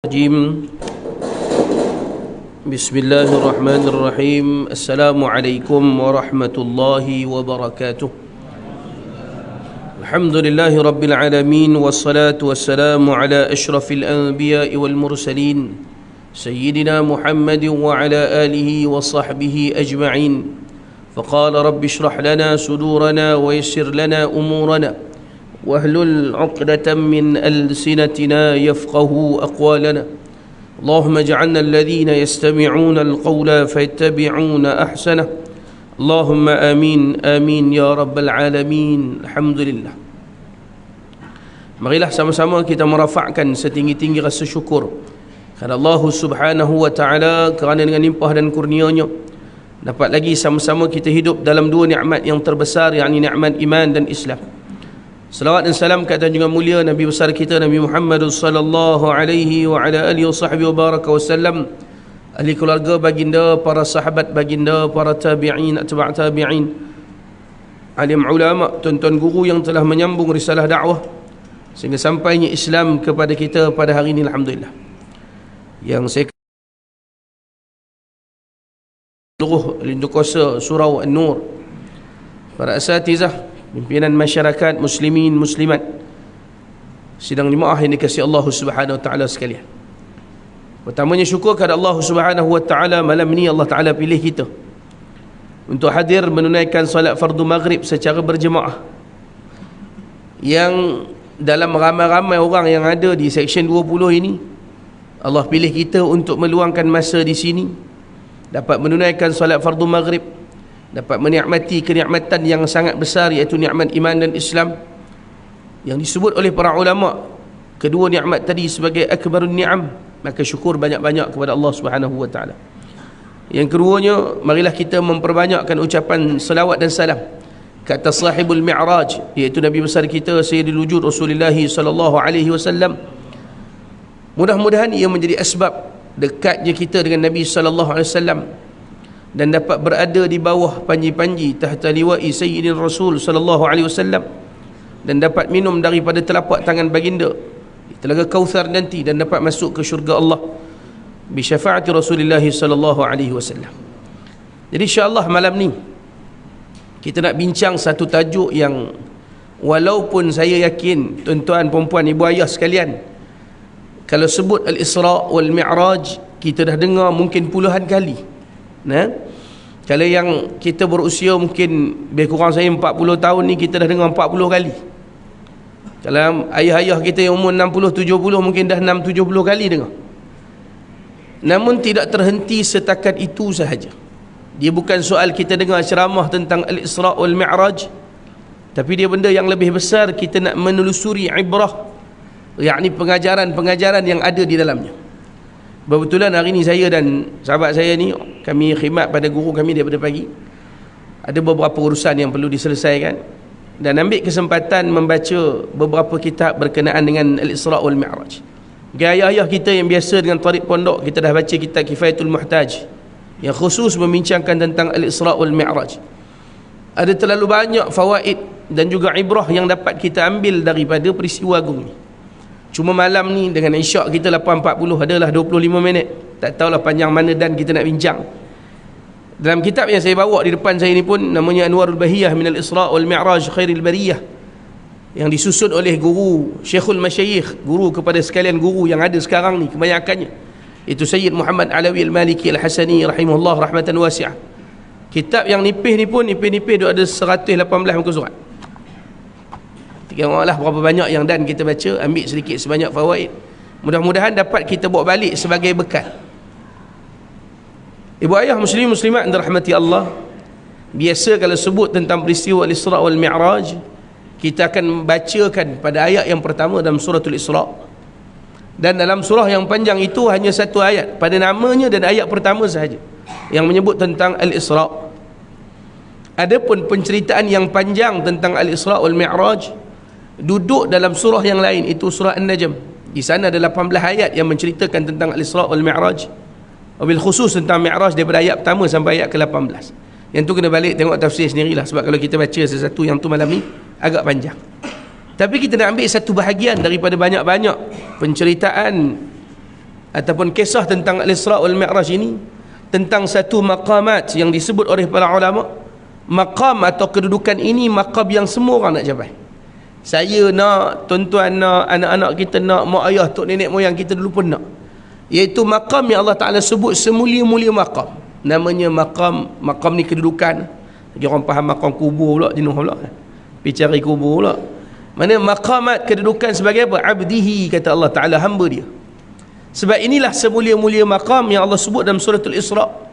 الرجيم. بسم الله الرحمن الرحيم. السلام عليكم ورحمة الله وبركاته. الحمد لله رب العالمين، والصلاة والسلام على أشرف الأنبياء والمرسلين سيدنا محمد وعلى آله وصحبه أجمعين. فقال رب اشرح لنا صدورنا ويسر لنا أمورنا واحلل عقدة من ألسنتنا يفقه أقوالنا. اللهم اجعلنا الذين يستمعون القول فيتبعون أحسنه. اللهم آمين آمين يا رب العالمين. Alhamdulillah. Marilah sama-sama kita merafakkan setinggi-tinggi rasa syukur kepada Allah Subhanahu wa taala kerana dengan limpah dan kurnia-Nya dapat lagi sama-sama kita hidup dalam dua nikmat yang terbesar, yakni nikmat iman dan Islam. Salawat dan salam ke atas junjungan mulia Nabi besar kita Nabi Muhammad sallallahu alaihi wa ala alihi wa baraka wasallam, ahli keluarga baginda, para sahabat baginda, para tabi'in, atba' tabi'in, alim ulama, tuan-tuan guru yang telah menyambung risalah dakwah sehingga sampainya Islam kepada kita pada hari ini, alhamdulillah. Yang saya seluruh lindu kuasa surau An-Nur, para asatizah, pimpinan masyarakat muslimin muslimat, sidang jemaah yang dikasihi Allah Subhanahu wa taala sekalian. Pertamanya syukur kepada Allah Subhanahu wa taala, malam ini Allah taala pilih kita untuk hadir menunaikan solat fardu maghrib secara berjemaah, yang dalam ramai-ramai orang yang ada di seksyen 20 ini, Allah pilih kita untuk meluangkan masa di sini, dapat menunaikan solat fardu maghrib, dapat menikmati kenikmatan yang sangat besar, iaitu nikmat iman dan Islam, yang disebut oleh para ulama kedua nikmat tadi sebagai akbarun ni'am. Maka syukur banyak-banyak kepada Allah Subhanahu wa taala. Yang keduanya, marilah kita memperbanyakkan ucapan selawat dan salam ke atas sahibul mi'raj, iaitu Nabi besar kita Sayyidul Wujud Rasulullah sallallahu alaihi wasallam. Mudah-mudahan ia menjadi asbab dekatnya kita dengan Nabi sallallahu alaihi wasallam dan dapat berada di bawah panji-panji tahta liwa'i Sayyidin Rasul sallallahu alaihi wasallam, dan dapat minum daripada telapak tangan baginda di telaga Kautsar nanti, dan dapat masuk ke syurga Allah bi syafaati Rasulullah sallallahu alaihi wasallam. Jadi insya-Allah malam ni kita nak bincang satu tajuk yang walaupun saya yakin tuan-tuan, puan-puan, ibu ayah sekalian, kalau sebut Al-Isra wal Mi'raj kita dah dengar mungkin puluhan kali. Nah, kalau yang kita berusia mungkin lebih kurang saya 40 tahun ni, kita dah dengar 40 kali. Kalau ayah-ayah kita yang umur 60-70 mungkin dah 6-70 kali dengar. Namun tidak terhenti setakat itu sahaja. Dia bukan soal kita dengar ceramah tentang Al-Isra wal Mi'raj, tapi dia benda yang lebih besar, kita nak menelusuri ibrah, yakni pengajaran-pengajaran yang ada di dalamnya. Kebetulan hari ni saya dan sahabat saya ni, kami khidmat pada guru kami daripada pagi. Ada beberapa urusan yang perlu diselesaikan, dan ambil kesempatan membaca beberapa kitab berkenaan dengan Al-Isra wal Mi'raj. Ayah-ayah kita yang biasa dengan tarik pondok, kita dah baca kitab Kifayatul Muhtaj yang khusus membincangkan tentang Al-Isra wal Mi'raj. Ada terlalu banyak fawaid dan juga ibrah yang dapat kita ambil daripada peristiwa agung ni. Cuma malam ni dengan isyak kita 8.40 adalah 25 minit. Tak tahulah panjang mana dan kita nak bincang. Dalam kitab yang saya bawa di depan saya ni pun namanya Anwarul Bahiyah Minal Isra wal Mi'raj Khairil Bariyah, yang disusun oleh guru Syekhul Masyayikh, guru kepada sekalian guru yang ada sekarang ni kebanyakannya, itu Sayyid Muhammad Alawi Al-Maliki Al-Hasani rahimahullah rahmatan wasi'ah. Kitab yang nipis ni pun nipis-nipis ada 118 muka surat. Tengoklah berapa banyak yang dan kita baca, ambil sedikit sebanyak fawaid. Mudah-mudahan dapat kita bawa balik sebagai bekal. Ibu ayah muslim muslimat yang dirahmati Allah, biasa kalau sebut tentang peristiwa Al-Isra wal Mi'raj, kita akan bacakan pada ayat yang pertama dalam suratul Isra. Dan dalam surah yang panjang itu hanya satu ayat pada namanya dan ayat pertama sahaja yang menyebut tentang Al-Isra. Adapun penceritaan yang panjang tentang Al-Isra wal Mi'raj duduk dalam surah yang lain, itu surah An-Najm. Di sana ada 18 ayat yang menceritakan tentang Al-Isra wal Mi'raj, wabil khusus tentang Mi'raj daripada ayat pertama sampai ayat ke-18. Yang tu kena balik tengok tafsir sendirilah, sebab kalau kita baca sesuatu yang tu malam ni agak panjang. Tapi kita nak ambil satu bahagian daripada banyak-banyak penceritaan ataupun kisah tentang Al-Isra' wal Mi'raj ini tentang satu maqamat yang disebut oleh para ulama. Maqam atau kedudukan ini maqam yang semua orang nak capai. Saya nak, tuan-tuan nak, anak-anak kita nak, mak ayah, tok nenek moyang kita dulu pun nak. Iaitu maqam yang Allah Ta'ala sebut semulia-mulia maqam. Namanya maqam ni kedudukan. Lagi orang faham maqam kubur pula, jenuh pula. Pergi cari kubur pula. Mana maqamat kedudukan sebagai apa? Abdihi, kata Allah Ta'ala, hamba dia. Sebab inilah semulia-mulia maqam yang Allah sebut dalam suratul Isra'.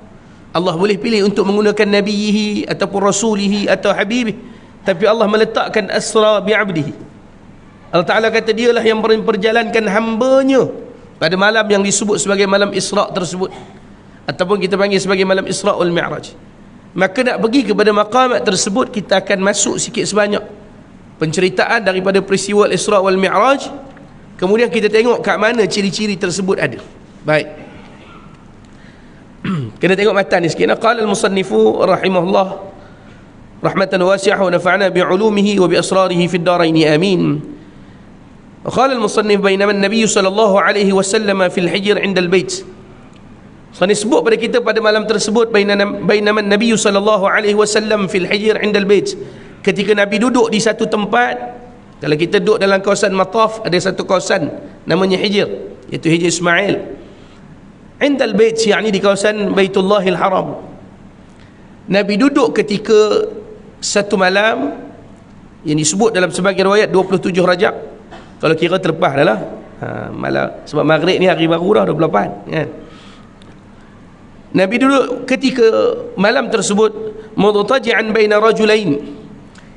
Allah boleh pilih untuk menggunakan nabiyihi ataupun rasulihi atau habibih, tapi Allah meletakkan asra bi'abdihi. Allah Ta'ala kata dialah yang memperjalankan hambanya pada malam yang disebut sebagai malam Isra' tersebut, ataupun kita panggil sebagai malam Isra' wal Mi'raj. Maka nak pergi kepada maqamat tersebut, kita akan masuk sikit sebanyak penceritaan daripada peristiwa Isra' wal Mi'raj. Kemudian kita tengok kat mana ciri-ciri tersebut ada. Baik. Kena tengok matan ni sikit. Qala al-musannifu rahimahullah rahmatan wasi'ah wa nafa'na bi'ulumihi wa bi asrarihi fid darain amin. Qala al-musannif bainama an-nabiy sallallahu alaihi wasallam fil hijr 'inda al-bait. Saya sebut pada kita pada malam tersebut bainama an-nabiy sallallahu alaihi wasallam fil hijr 'inda al-bait. Ketika Nabi duduk di satu tempat. Kalau kita duduk dalam kawasan Mataf, ada satu kawasan namanya Hijr, iaitu Hijr Ismail. Indal bait, yakni di kawasan Baitullahil Haram. Nabi duduk ketika satu malam yang disebut dalam sebagai riwayat 27 Rajab. Kalau kira terlepas dah lah. Malam, sebab Maghrib ni hari baru dah 28 kan. Nabi duduk ketika malam tersebut mudtaji'an baina rajulain.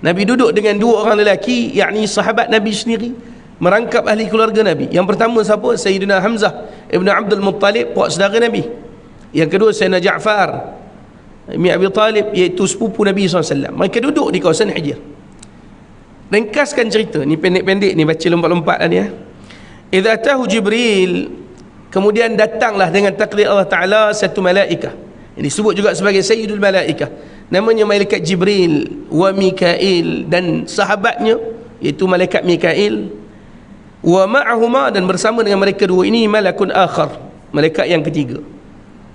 Nabi duduk dengan dua orang lelaki, yakni sahabat Nabi sendiri, merangkap ahli keluarga Nabi. Yang pertama siapa? Sayyidina Hamzah ibn Abdul Muttalib, puak saudara Nabi. Yang kedua Sayyidina Ja'far ibn Abi Talib, iaitu sepupu Nabi SAW. Mereka duduk di kawasan Hijr. Ringkaskan cerita ni, pendek-pendek ni, baca lompat-lompat lah ni ya. Idza atahu Jibril, kemudian datanglah dengan takdir Allah Ta'ala satu malaikah, yang disebut juga sebagai Sayyidul Malaikah, namanya malaikat Jibril wa Mikail, dan sahabatnya iaitu malaikat Mikail, wa ma'ahuma, dan bersama dengan mereka dua ini malakun akhar, malaikat yang ketiga.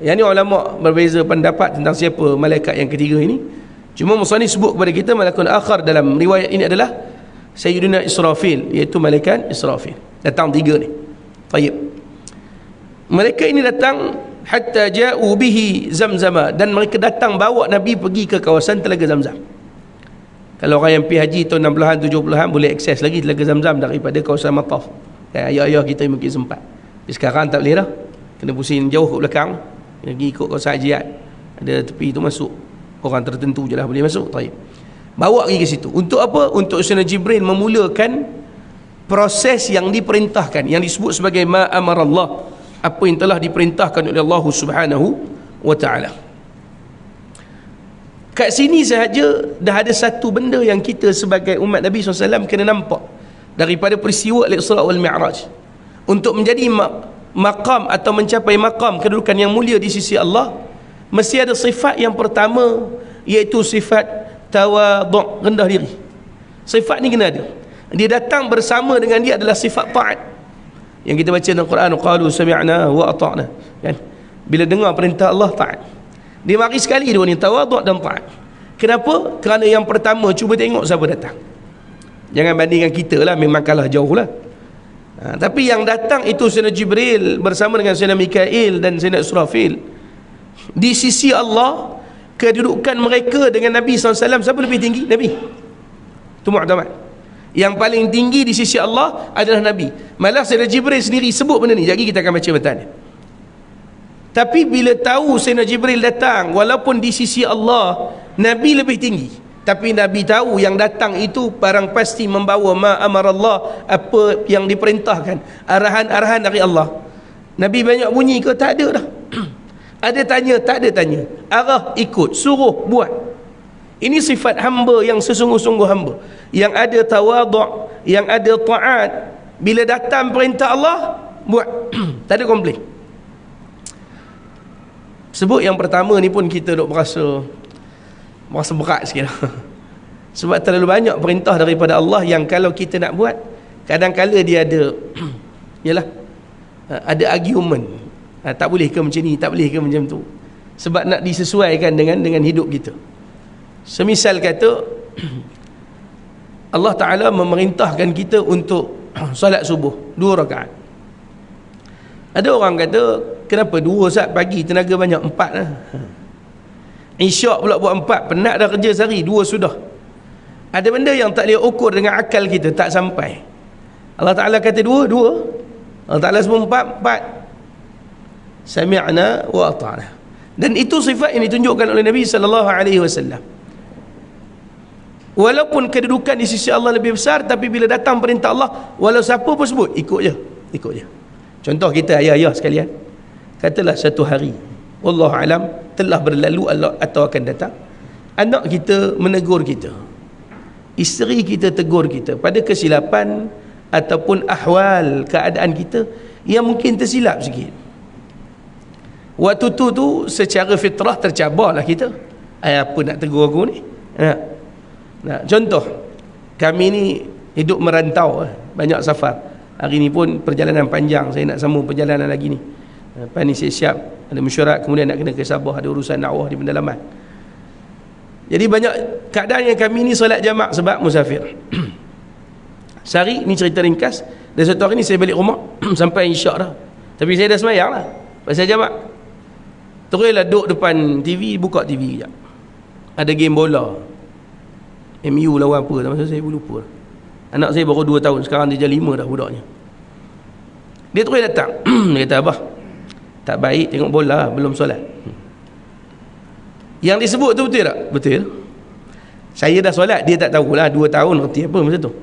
Yang ni ulama berbeza pendapat tentang siapa malaikat yang ketiga ini. Cuma musannif sebut kepada kita malakun akhar dalam riwayat ini adalah Sayyidina Israfil, iaitu malaikat Israfil. Datang tiga ni. Baik. Mereka ini datang hatta ja'u bihi Zamzama, dan mereka datang bawa Nabi pergi ke kawasan Telaga Zamzam. Kalau orang yang pergi haji tahun 60-an 70-an boleh akses lagi Telaga Zamzam daripada kawasan Mataf. Ayah-ayah kita mungkin sempat. Tapi sekarang tak boleh dah. Kena pusing jauh ke belakang, pergi ikut kawasan hajiat. Ada tepi tu masuk. Orang tertentu je lah boleh masuk. Baik. Bawa pergi ke situ. Untuk apa? Untuk Sayyidina Jibril memulakan proses yang diperintahkan, yang disebut sebagai ma amarallah, apa yang telah diperintahkan oleh Allah Subhanahu wa Ta'ala. Kat sini sahaja dah ada satu benda yang kita sebagai umat Nabi SAW kena nampak daripada peristiwa Al-Isra' wal Mi'raj. Untuk menjadi maqam atau mencapai maqam kedudukan yang mulia di sisi Allah, mesti ada sifat yang pertama, iaitu sifat tawadhu', rendah diri. Sifat ni kena ada. Dia datang bersama dengan dia adalah sifat ta'at, yang kita baca dalam Quran, qalu sami'na wa ata'na, kan? Bila dengar perintah Allah, taat. Dia mari sekali dua ni, tawadhu' dan taat. Kenapa? Kerana yang pertama, cuba tengok siapa datang. Jangan bandingkan kita lah, memang kalah jauh lah. Tapi yang datang itu Sayyidina Jibril bersama dengan Sayyidina Mikail dan Sayyidina Israfil. Di sisi Allah, kedudukan mereka dengan Nabi SAW, siapa lebih tinggi? Nabi. Itu mu'tamad. Yang paling tinggi di sisi Allah adalah Nabi. Malah Sayyidina Jibril sendiri sebut benda ni. Jadi kita akan baca betul ni. Tapi bila tahu Sayyidina Jibril datang, walaupun di sisi Allah Nabi lebih tinggi, tapi Nabi tahu yang datang itu barang pasti membawa ma amarallah, apa yang diperintahkan, arahan-arahan dari Allah. Nabi banyak bunyi ke? Tak ada dah. Ada tanya? Tak ada tanya. Arah, ikut, suruh, buat. Ini sifat hamba yang sesungguh-sungguh hamba, yang ada tawadhu', yang ada ta'at. Bila datang perintah Allah, buat. Tak ada komplain. Sebut yang pertama ni pun kita duk merasa berat sikit. Sebab terlalu banyak perintah daripada Allah yang kalau kita nak buat, kadang-kala dia ada yalah, ada argument, tak boleh ke macam ni, tak boleh ke macam tu, sebab nak disesuaikan dengan hidup kita. Semisal kata Allah Ta'ala memerintahkan kita untuk solat subuh 2 rakaat. Ada orang kata, kenapa 2 saat pagi tenaga banyak, 4 lah. Isyak pula buat 4, penat dah kerja sehari, 2 sudah. Ada benda yang tak boleh ukur dengan akal kita, tak sampai. Allah Ta'ala kata 2, Allah Ta'ala sebut 4. Sami'na wa ata'na. Dan itu sifat yang ditunjukkan oleh Nabi SAW. Walaupun kedudukan di sisi Allah lebih besar, tapi bila datang perintah Allah, walau siapa pun sebut, ikut je. Contoh kita ayah-ayah sekalian, katalah satu hari, wallahu alam, telah berlalu atau akan datang, anak kita menegur kita, isteri kita tegur kita pada kesilapan ataupun ahwal keadaan kita yang mungkin tersilap sikit. Waktu tu secara fitrah tercabarlah kita, apa nak tegur aku ni? Nah, contoh, kami ni hidup merantau, banyak safar. Hari ni pun perjalanan panjang, saya nak sambung perjalanan lagi ni. Lepas ni siap-siap, ada mesyuarat, kemudian nak kena ke Sabah, ada urusan dakwah di pendalaman. Jadi banyak keadaan yang kami ni solat jamak sebab musafir. Sehari ni cerita ringkas, dan satu hari ni saya balik rumah sampai isyak dah, tapi saya dah semayang lah pasal jamak. Teruslah duduk depan TV, buka TV sekejap, ada game bola, MU lawan apa, masa saya pun lupa. Anak saya baru 2 tahun, sekarang dia dah 5 dah budaknya. Dia terus datang, dia kata, abah, tak baik tengok bola belum solat. Yang disebut tu betul tak? Betul. Saya dah solat, dia tak tahulah, 2 tahun erti apa masa tu.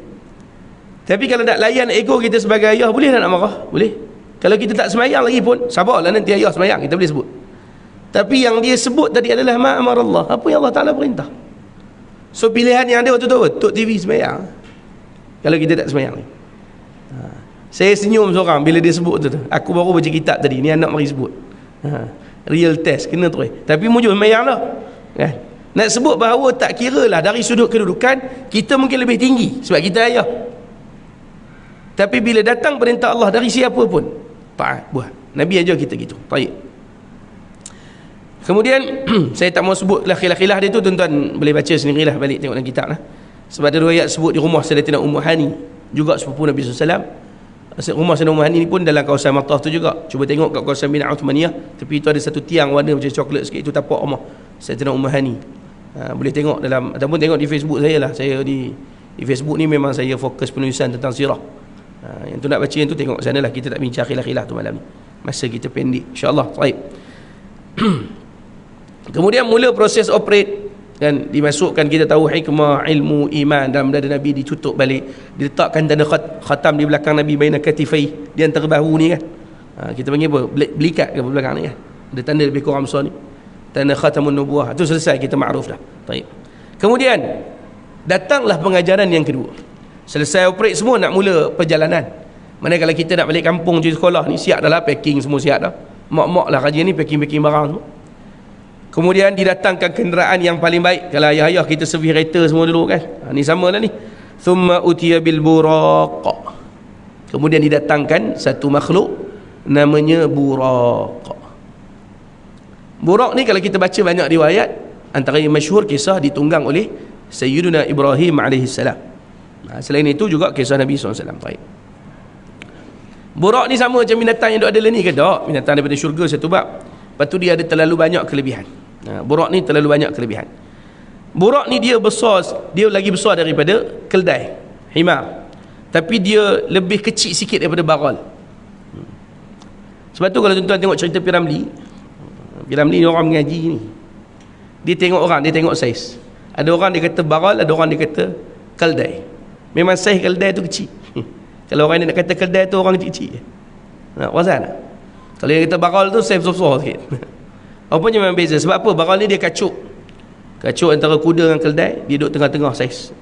Tapi kalau nak layan ego kita sebagai ayah, boleh tak nak marah? Boleh. Kalau kita tak semayang lagi pun, sabarlah nanti ayah semayang, kita boleh sebut. Tapi yang dia sebut tadi adalah ma'amarallah, apa yang Allah Ta'ala perintah. So pilihan yang ada waktu tu, tuk TV semayang, kalau kita tak semayang ni. Saya senyum seorang bila dia sebut tu. Aku baru baca kitab tadi, ni anak mari sebut. Real test, kena terus. Tapi mujur semayang lah kan? Nak sebut bahawa tak kira lah dari sudut kedudukan, kita mungkin lebih tinggi sebab kita ayah. Tapi bila datang perintah Allah dari siapa pun, taat, buat. Nabi ajar kita gitu. Baik. Kemudian saya tak mau sebut lah khilah-khilah dia tu, tuan-tuan boleh baca sendirilah, balik tengok dalam kitab lah. Sebab ada riwayat sebut di rumah Sayyidatina Ummu Hani, juga sepupu Nabi SAW. Rumah Sayyidatina Ummu Hani ni pun dalam kawasan Mattah tu juga. Cuba tengok kat kawasan Bina Uthmaniyah, tepi tu ada satu tiang warna macam coklat sikit, itu tapak rumah Sayyidatina Ummu Hani. Boleh tengok dalam, ataupun tengok di Facebook saya lah. Saya di Facebook ni memang saya fokus penulisan tentang sirah. Yang tu nak baca yang tu tengok sana lah. Kita tak bincang khilah-khilah tu malam ni, masa kita pendek, insyaAllah. Baik. Kemudian mula proses operate, kan, dimasukkan, kita tahu hikmah ilmu iman dalam dada Nabi, ditutup balik, diletakkan tanda khatam di belakang Nabi, baina katifai, di antara bahu ni kan. Kita panggil apa, belikat ke belakang ni kan, ada tanda lebih kurang besar ni, tanda khatamun nubuwah. Itu selesai, kita makruf dah. Baik. Kemudian datanglah pengajaran yang kedua. Selesai operate semua, nak mula perjalanan. Mana kalau kita nak balik kampung je, sekolah ni siap dah lah, packing semua siap dah, mak-mak lah kerja ni, packing barang semua. Kemudian didatangkan kenderaan yang paling baik. Kalau ayah-ayah kita servis kereta semua dulu kan, ni sama lah ni. Thumma utiya bil buraq. Kemudian didatangkan satu makhluk namanya buraq. Buraq ni kalau kita baca banyak riwayat, antara yang masyhur kisah ditunggang oleh Sayyiduna Ibrahim AS. Selain itu juga kisah Nabi SAW. Baik. Buraq ni sama macam binatang yang ada ni ke tak? Binatang daripada syurga satu bab. Lepas tu dia ada terlalu banyak kelebihan. Buraq ni terlalu banyak kelebihan. Buraq ni dia besar, dia lagi besar daripada keldai, himar. Tapi dia lebih kecil sikit daripada baral. Sebab tu kalau tuan-tuan tengok cerita Piramli ni orang mengaji ni, dia tengok orang, dia tengok saiz. Ada orang dia kata baral, ada orang dia kata keldai. Memang saiz keldai tu kecil. Kalau orang nak kata keldai tu orang kecil-kecil. Wazan. Kalau yang kata baral tu saiz besar sikit. Rupanya memang beza. Sebab apa? Baral ni dia kacuk antara kuda dengan keldai, dia duduk tengah-tengah saiz.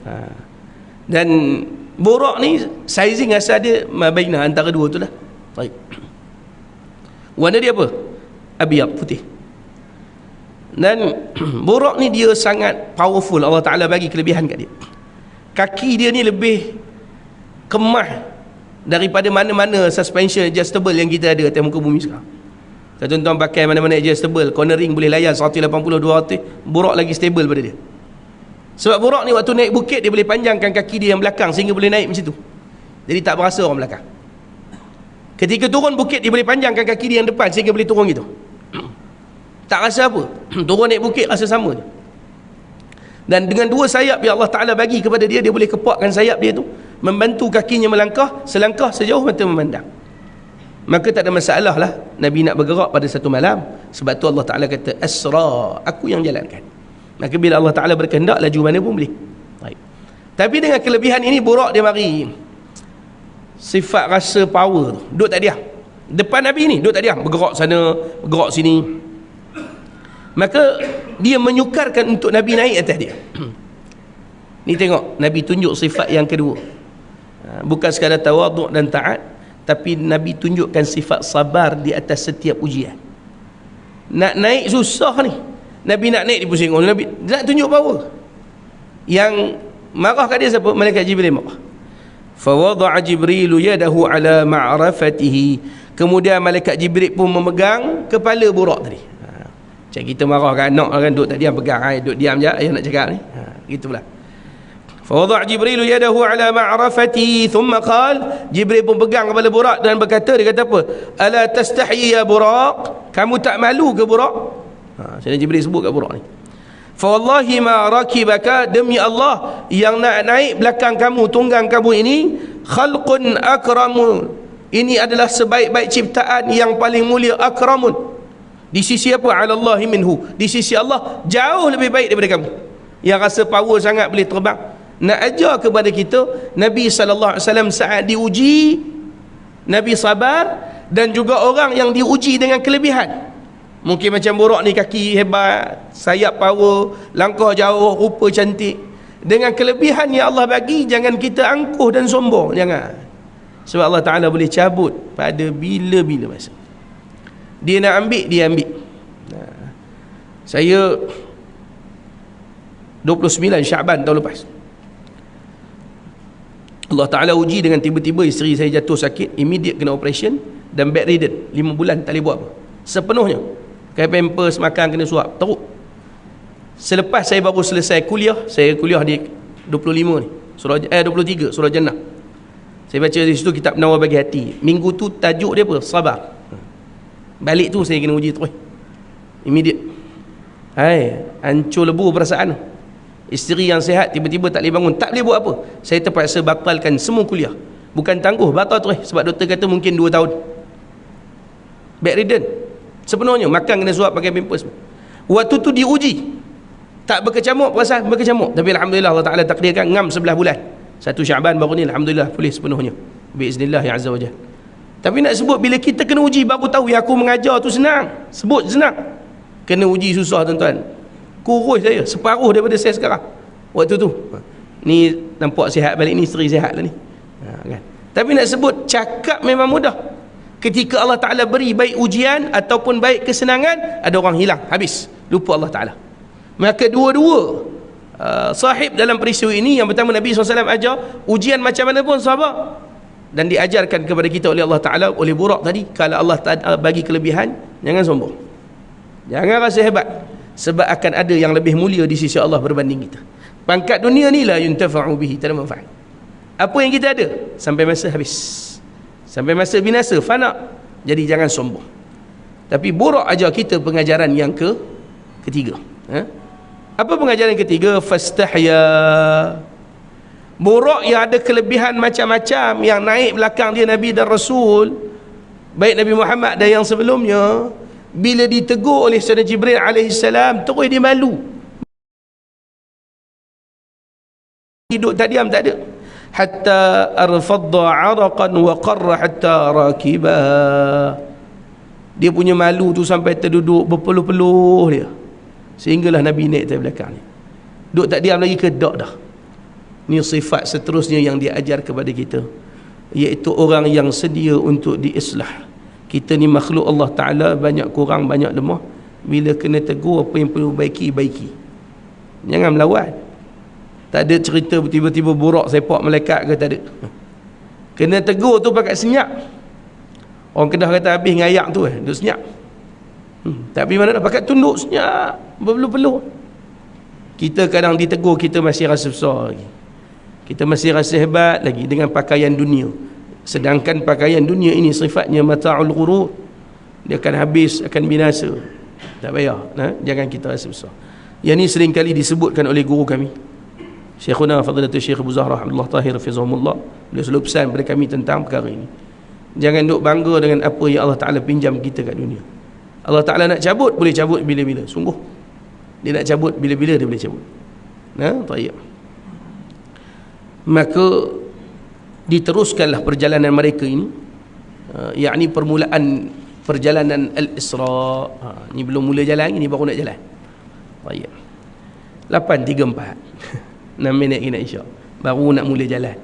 Dan buraq ni sizing asal dia mabainah, antara dua tu lah. Baik. Warna dia apa? Abiyad, putih. Dan buraq ni dia sangat powerful. Allah Ta'ala bagi kelebihan kat dia. Kaki dia ni lebih kemah daripada mana-mana suspension adjustable yang kita ada atas muka bumi sekarang. Kalau tuan-tuan pakai mana-mana adjustable, cornering boleh layan 180, 200, Buraq lagi stable pada dia. Sebab Buraq ni waktu naik bukit dia boleh panjangkan kaki dia yang belakang sehingga boleh naik macam tu. Jadi tak berasa orang belakang. Ketika turun bukit dia boleh panjangkan kaki dia yang depan sehingga boleh turun gitu. Tak rasa apa. Turun naik bukit rasa sama je. Dan dengan dua sayap yang Allah Ta'ala bagi kepada dia, dia boleh kepakkan sayap dia tu, membantu kakinya melangkah selangkah sejauh mata memandang. Maka tak ada masalah lah Nabi nak bergerak pada satu malam. Sebab tu Allah Ta'ala kata asra, aku yang jalankan. Maka bila Allah Ta'ala berkehendak, laju mana pun boleh. Baik. Tapi dengan kelebihan ini Buraq dia mari sifat rasa power tu, duduk tak diam depan Nabi ni, duduk tak diam, bergerak sana bergerak sini. Maka dia menyukarkan untuk Nabi naik atas dia. Ni tengok, Nabi tunjuk sifat yang kedua. Bukan sekadar tawaduk dan taat, tapi Nabi tunjukkan sifat sabar di atas setiap ujian. Nak naik susah ni, Nabi nak naik dipusing orang. Nabi nak tunjuk power. Yang marah kat dia siapa? Malaikat Jibril marah. Fa wada'a Jibril yadahu ala ma'rafatihi. Kemudian malaikat Jibril pun memegang kepala Buraq tadi. Macam kita marah kan anak kan, duduk tak diam pegang, duduk diam je ayah nak cakap ni. Gitulah. Fa wada'a Jibril yadahu ala ma'rafatihi thumma qala, Jibril pun pegang kepala Buraq dan berkata, dia kata apa? Ala tastahi ya Buraq? Kamu tak malu ke Buraq? Sini Jibril sebut kat Buraq ni. Fa wallahi ma rakibaka, demi Allah yang nak naik belakang kamu, tunggang kamu ini, khalqun akramun, ini adalah sebaik-baik ciptaan yang paling mulia, akramun. Di sisi apa? Alallahi minhu, di sisi Allah jauh lebih baik daripada kamu. Yang rasa power sangat boleh terbang. Nak ajar kepada kita, Nabi SAW saat diuji, Nabi sabar. Dan juga orang yang diuji dengan kelebihan. Mungkin macam Buraq ni kaki hebat, sayap power, langkah jauh, rupa cantik. Dengan kelebihan yang Allah bagi, jangan kita angkuh dan sombong. Jangan. Sebab Allah Ta'ala boleh cabut pada bila-bila masa. Dia nak ambil, dia ambil. Saya 29 Syaban tahun lepas, Allah Ta'ala uji dengan tiba-tiba isteri saya jatuh sakit, immediate kena operation dan bedridden, 5 bulan tak boleh buat apa sepenuhnya. Pakai pampers, makan kena suap teruk. Selepas saya baru selesai kuliah, saya kuliah di 25 ni surah 23 surah Jannah. Saya baca di situ kitab Nawar bagi hati. Minggu tu tajuk dia apa? Sabar. Balik tu saya kena uji terus, immediate. Hancur lebu perasaan. Isteri yang sihat tiba-tiba tak boleh bangun, tak boleh buat apa. Saya terpaksa batalkan semua kuliah. Bukan tangguh, batal terus. Sebab doktor kata mungkin 2 tahun. Bedridden sepenuhnya, makan kena suap, pakai pampers. Waktu tu diuji, tak berkecamuk perasaan, berkecamuk. Tapi Alhamdulillah Allah Ta'ala takdirkan ngam 11 bulan. 1 Syaban baru ni Alhamdulillah pulih sepenuhnya biiznillah ya azza wa jalla. Tapi nak sebut bila kita kena uji baru tahu yang aku mengajar tu senang. Sebut senang, kena uji susah tuan-tuan. Kurus saya separuh daripada saya sekarang waktu tu. Ni nampak sihat balik ni, isteri sihat lah ni. Kan? Tapi nak sebut cakap memang mudah. Ketika Allah Ta'ala beri baik ujian ataupun baik kesenangan, ada orang hilang, habis, lupa Allah Ta'ala. Maka dua-dua sahib dalam peristiwa ini. Yang pertama Nabi SAW ajar ujian macam mana pun sabar. Dan diajarkan kepada kita oleh Allah Ta'ala, oleh Buraq tadi, kalau Allah Ta'ala bagi kelebihan, jangan sombong, jangan rasa hebat. Sebab akan ada yang lebih mulia di sisi Allah berbanding kita. Pangkat dunia ni la yuntafa'u bihi, tak ada manfaat. Apa yang kita ada sampai masa habis, sampai masa binasa, fana. Jadi jangan sombong. Tapi Buraq ajar kita pengajaran yang ketiga. Apa pengajaran yang ketiga? Fastahya. Buraq yang ada kelebihan macam-macam, yang naik belakang dia Nabi dan Rasul, baik Nabi Muhammad dan yang sebelumnya, bila ditegur oleh Sayyidina Jibril alaihissalam, terus dia malu. Hidup tak diam, tak ada. Hatta arfadda araqan wa qarra hatta rakibaha. Dia punya malu tu sampai terduduk berpeluh-peluh dia, sehinggalah Nabi naik atas belakang ni. Duduk tak diam lagi, kedak dah. Ni sifat seterusnya yang dia ajar kepada kita, iaitu orang yang sedia untuk diislah. Kita ni makhluk Allah Ta'ala, banyak kurang, banyak lemah. Bila kena tegur, apa yang perlu baiki, baiki. Jangan melawan. Tak ada cerita tiba-tiba Buraq sepak malaikat ke, tak ada. Kena tegur tu pakai senyap. Orang Kedah kata habis ngayak tu duk senyap. Tapi mana nak pakai tunduk senyap berpeluh-peluh. Kita kadang ditegur kita masih rasa besar lagi. Kita masih rasa hebat lagi dengan pakaian dunia. Sedangkan pakaian dunia ini sifatnya mata'ul ghurur. Dia akan habis, akan binasa. Tak payah, jangan kita rasa besar. Yang ni sering kali disebutkan oleh guru kami, Syekhuna Fadilatul Syekh Abu Zahra Abdullah Tahir Hafizahumullah. Beliau selalu pesan kepada kami tentang perkara ini. Jangan duk bangga dengan apa yang Allah Ta'ala pinjam kita kat dunia. Allah Ta'ala nak cabut, boleh cabut bila-bila. Sungguh dia nak cabut bila-bila, dia boleh cabut. Tayyib. Maka diteruskanlah perjalanan mereka ini, yakni permulaan perjalanan Al-Isra. Ni belum mula jalan, ni baru nak jalan. Tayyib. 8.34 6 minit kena isyak baru nak mula jalan.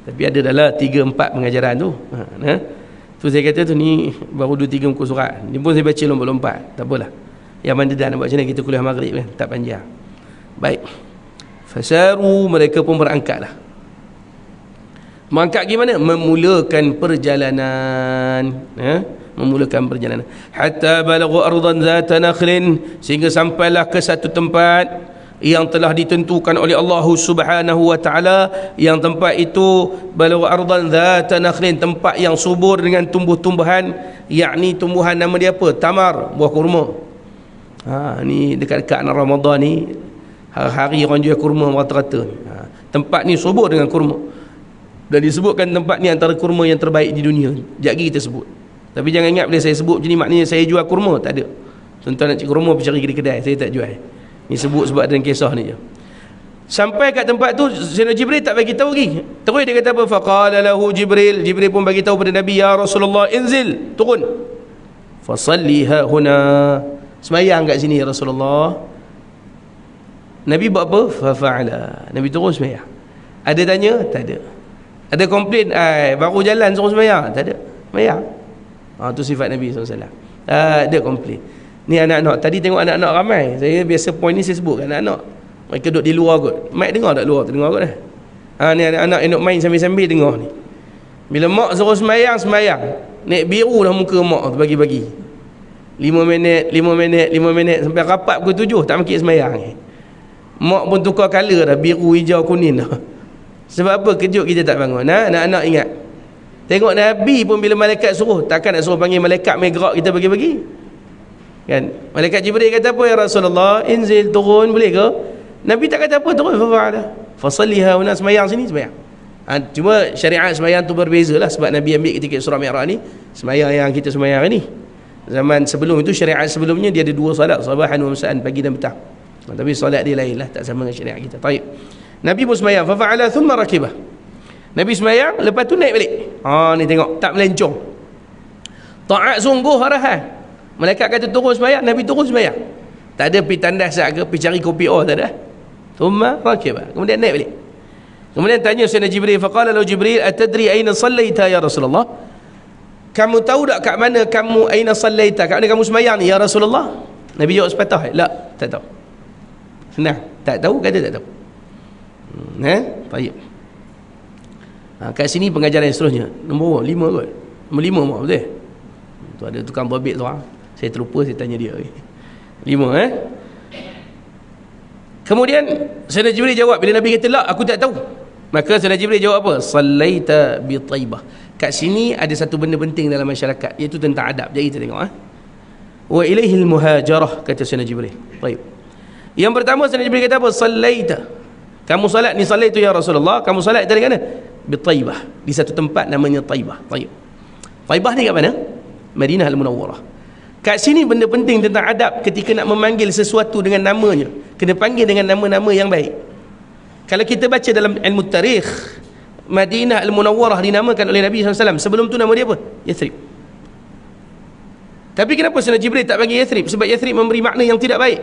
Tapi ada dalam 3-4 pengajaran tu. Tu saya kata tu ni baru 2-3 muka surat. Ni pun saya baca lompat-lompat. Tak apalah. Yang mana dah nak buat macam mana, kita kuliah maghrib kan, tak panjang. Baik. Fasaru, mereka pun berangkatlah. Berangkat gimana? Memulakan perjalanan. Memulakan perjalanan. Hatta balaghu ardan zata nakhlin, sehingga sampailah ke satu tempat yang telah ditentukan oleh Allah Subhanahu wa taala, yang tempat itu balaghu ardan zata nakhlin, tempat yang subur dengan tumbuh-tumbuhan, yakni tumbuhan nama dia apa? Tamar, buah kurma. Ni dekat-dekat Ramadan ni hari-hari orang jual kurma rata-rata. Tempat ni subur dengan kurma. Dan disebutkan tempat ni antara kurma yang terbaik di dunia. Sekejap lagi kita sebut. Tapi jangan ingat bila saya sebut macam ni maknanya saya jual kurma, tak ada. Tuan-tuan nak cari kurma pergi cari kedai, saya tak jual. Ni sebut sebab ada kisah ni je. Sampai kat tempat tu Sayyidina Jibril tak bagi tahu lagi. Terus dia kata apa? Faqala lahu Jibril, Jibril pun bagi tahu pada Nabi, ya Rasulullah, inzil, turun. Fasalli ha huna, semayang kat sini ya Rasulullah. Nabi buat apa? Fa fa'ala, Nabi turun semayang. Ada tanya? Tak ada. Ada komplain? Baru jalan suruh semayang? Tak ada. Semayang. Tu sifat Nabi SAW. Ada komplain. Ni anak-anak, tadi tengok anak-anak ramai. Saya biasa point ni saya sebut anak-anak. Mereka duduk di luar kot. Mak dengar tak luar? Dengar kot dah. Ni anak-anak yang duduk main sambil-sambil dengar ni. Bila mak suruh semayang, semayang. Naik biru dah muka mak tu bagi-bagi. 5 minit, 5 minit, 5 minit sampai rapat pukul 7 tak makik semayang ni. Mak pun tukar colour dah, biru, hijau, kuning dah. Sebab apa? Kejut kita tak bangun. Anak-anak ingat. Tengok Nabi pun bila malaikat suruh, takkan nak suruh panggil malaikat main gerak kita bagi-bagi. Kan? Malaikat Jibril kata apa? Ya Rasulullah, inzil, turun, boleh ke? Nabi tak kata apa, turun. Fasalliha huna, semayang sini, semayang. Cuma syariat semayang tu berbeza lah, sebab Nabi ambil ketika Isra Mi'raj ni semayang yang kita semayang ni. Zaman sebelum itu, syariat sebelumnya dia ada 2 salat, sabahan wa masaan, pagi dan petang. Tapi salat dia lain lah, tak sama dengan syariat kita. Taib. Nabi pun semayang. Fafa'ala thumma rakibah, Nabi semayang, lepas tu naik balik. Ni tengok, tak melencong. Taat sungguh arahan. Malaikat kata turun semayang, Nabi turun semayang. Tak ada pergi tandas ke, pergi cari kopi tak ada. Thumma rakibah, kemudian naik balik. Kemudian tanya Sayyidina Jibril, faqala lahu Jibril, atadri aina sallaita ya Rasulullah? Kamu tahu tak kat mana kamu, aina sallaita, kat mana kamu semayang ni ya Rasulullah? Nabi jawab sepatah, la, tak tahu. Senang, tak tahu, kata tak tahu. Baik. Kat sini pengajaran yang seterusnya. Nombor 5 kot. Nombor 5 mak, betul? Tu ada tukang babit tu. Saya terlupa, saya tanya dia. 5 Kemudian Sayyidina Jibril jawab, bila Nabi kata la, aku tak tahu. Maka Sayyidina Jibril jawab apa? Sallaita bi Taibah. Kat sini ada satu benda penting dalam masyarakat, iaitu tentang adab. Jadi kita tengok. Wa ilaihil muhajarah, kata Sayyidina Jibril. Baik. Yang pertama Sayyidina Jibril kata apa? Sallaita. Kamu salat ni, salat itu ya Rasulullah, kamu salat dari mana? Bi Taibah, di satu tempat namanya Taibah. Baik. Taibah ni kat mana? Madinah Al-Munawwarah. Kat sini benda penting tentang adab ketika nak memanggil sesuatu dengan namanya. Kena panggil dengan nama-nama yang baik. Kalau kita baca dalam ilmu tarikh, Madinah Al-Munawwarah dinamakan oleh Nabi SAW. Sebelum tu nama dia apa? Yathrib. Tapi kenapa Sayyidina Jibril tak panggil Yathrib? Sebab Yathrib memberi makna yang tidak baik.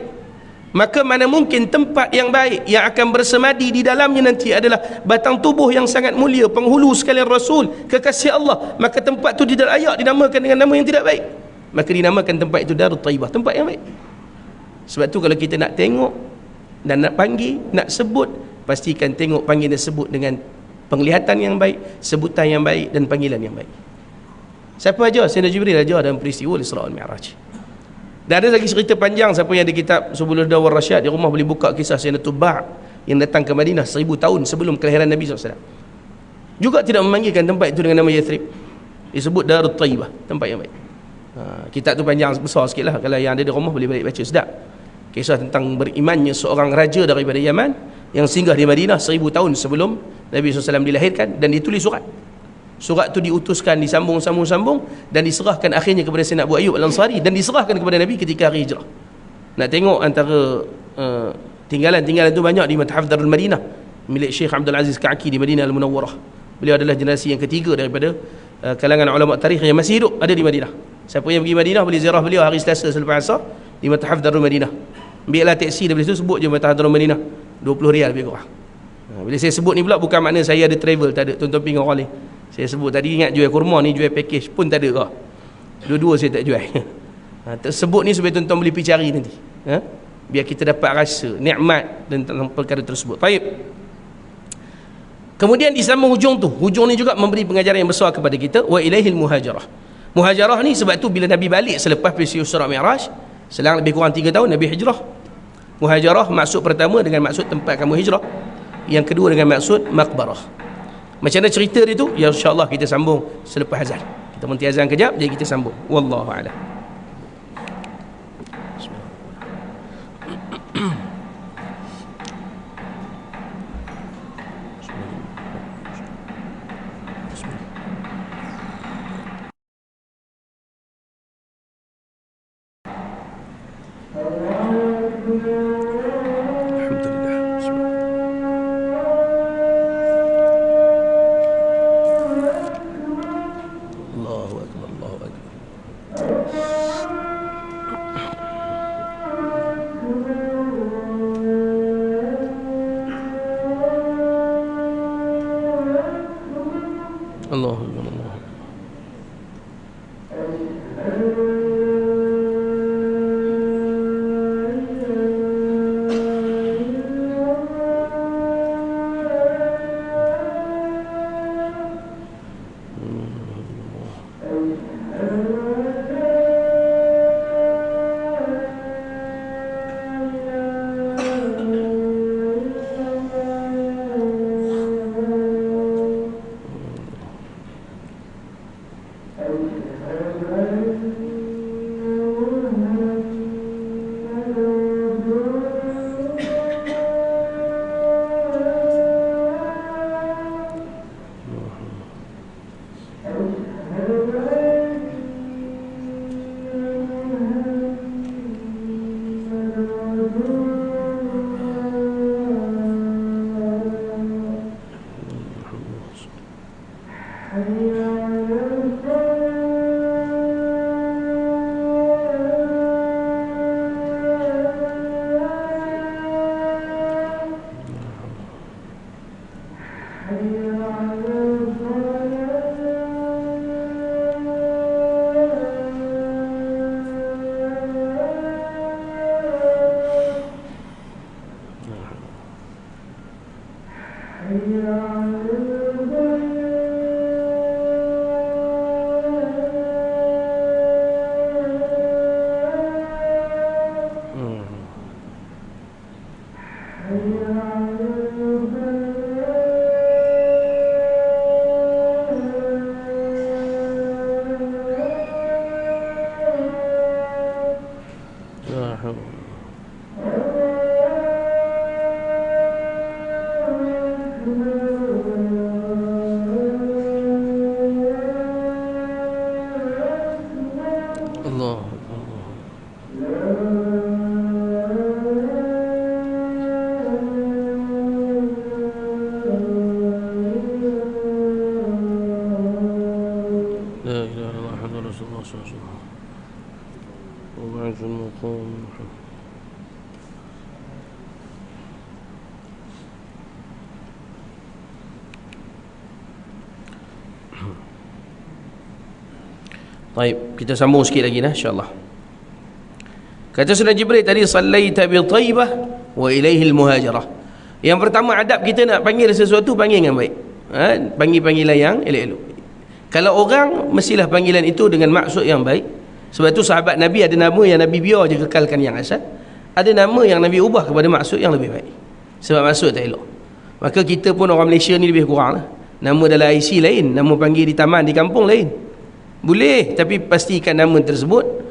Maka mana mungkin tempat yang baik yang akan bersemadi di dalamnya nanti adalah batang tubuh yang sangat mulia, penghulu sekalian Rasul, kekasih Allah. Maka tempat tu tidak layak dinamakan dengan nama yang tidak baik. Maka dinamakan tempat itu Darut Taibah, tempat yang baik. Sebab tu kalau kita nak tengok dan nak panggil, nak sebut, pastikan tengok, panggil dan sebut dengan penglihatan yang baik, sebutan yang baik dan panggilan yang baik. Siapa aja? Sayyidina Jibril aja dalam peristiwa Isra wal Mi'raj. Dan ada lagi cerita panjang, siapa yang ada kitab Subulul Huda wal Rasyad di rumah boleh buka kisah Sayyidina Tuba' yang datang ke Madinah 1000 tahun sebelum kelahiran Nabi SAW. Juga tidak memanggilkan tempat itu dengan nama Yathrib. Disebut Darut Taibah, tempat yang baik. Kitab tu panjang besar sikit lah. Kalau yang ada di rumah boleh balik baca, sedap. Kisah tentang berimannya seorang raja daripada Yaman yang singgah di Madinah 1000 tahun sebelum Nabi SAW dilahirkan, dan ditulis surat. Surat tu diutuskan, disambung-sambung dan diserahkan akhirnya kepada Sayyidina Abu Ayyub Al-Ansari dan diserahkan kepada Nabi ketika hari hijrah. Nak tengok antara tinggalan-tinggalan tu banyak di Matahaf Darul Madinah milik Syekh Abdul Aziz Ka'aki di Madinah Al-Munawwarah. Beliau adalah generasi yang ketiga daripada kalangan ulama tarikh yang masih hidup ada di Madinah. Siapa yang pergi Madinah boleh ziarah beliau hari Selasa selepas asar di Matahaf Darul Madinah. Ambillah taksi daripada situ, sebut je Matahaf Darul Madinah, 20 rial lebih kurang. Bila saya sebut ni pula bukan makna saya ada travel, tak ada, tuan-tuan pingin orang lain. Saya sebut tadi ingat jual kurma ni, jual package pun tak ada kah. Dua-dua saya tak jual. Tersebut ni supaya tuan-tuan boleh pergi cari nanti. Biar kita dapat rasa nikmat dan tentang perkara tersebut. Baik. Kemudian di sama hujung tu, hujung ni juga memberi pengajaran yang besar kepada kita, wa ilaihil muhajarah. Muhajarah ni sebab tu bila Nabi balik selepas peristiwa Isra Mi'raj, selang lebih kurang 3 tahun Nabi hijrah. Muhajarah maksud pertama dengan maksud tempat kamu hijrah. Yang kedua dengan maksud maqbarah. Macam mana cerita dia tu? Ya, insya-Allah kita sambung selepas azan. Kita berhenti azan kejap, jadi kita sambung. Wallahu a'lam. Baik, kita sambung sikit lagi insya-Allah. Kata Sayyidina Jibril tadi, sallaita bi Taibah wa ilaihil muhajarah. Yang pertama adab kita nak panggil sesuatu, panggil dengan baik. Panggil panggilan yang elok-elok. Kalau orang, mestilah panggilan itu dengan maksud yang baik. Sebab tu sahabat Nabi ada nama yang Nabi biar je kekalkan yang asal, ada nama yang Nabi ubah kepada maksud yang lebih baik, sebab maksud tak elok. Maka kita pun orang Malaysia ni lebih kurang lah. Nama dalam IC lain, nama panggil di taman, di kampung lain. Boleh, tapi pastikan nama tersebut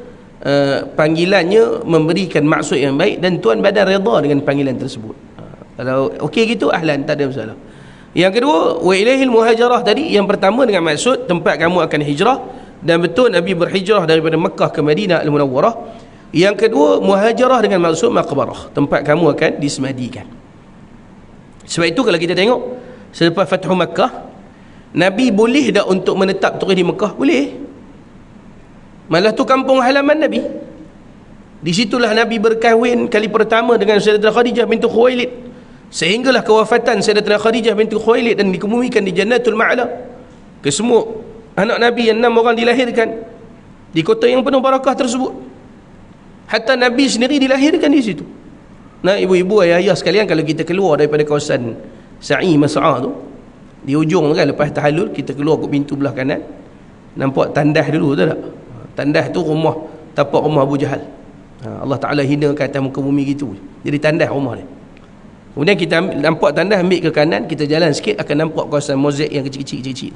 panggilannya memberikan maksud yang baik dan tuan badan redha dengan panggilan tersebut. Kalau okey gitu, ahlan, tak ada masalah. Yang kedua, wa ilaihil muhajarah tadi, yang pertama dengan maksud tempat kamu akan hijrah, dan betul Nabi berhijrah daripada Mekah ke Madinah Al-Munawwarah. Yang kedua, muhajarah dengan maksud maqbarah, tempat kamu akan disemadikan. Sebab itu kalau kita tengok selepas Fathu Makkah, Nabi boleh tak untuk menetap terus di Mekah? Boleh. Malah tu kampung halaman Nabi. Di situlah Nabi berkahwin kali pertama dengan Sayyidatina Khadijah binti Khuwailid, sehinggalah kewafatan Sayyidatina Khadijah binti Khuwailid dan dikemumikan di Jannatul Ma'la. Kesemua anak Nabi yang 6 orang dilahirkan di kota yang penuh barakah tersebut. Hatta Nabi sendiri dilahirkan di situ. Nah, ibu-ibu, ayah-ayah sekalian, kalau kita keluar daripada kawasan Sa'i Mas'a tu, di ujung kan, lepas tahallul kita keluar ke pintu belah kanan, nampak tandah dulu, tahu tak? Tandah tu rumah, tapak rumah Abu Jahal. Allah Ta'ala hina ke atas muka bumi gitu. Jadi tandah rumah dia. Kemudian kita nampak tandah, ambil ke kanan, kita jalan sikit akan nampak kawasan mozaik yang kecil-kecil.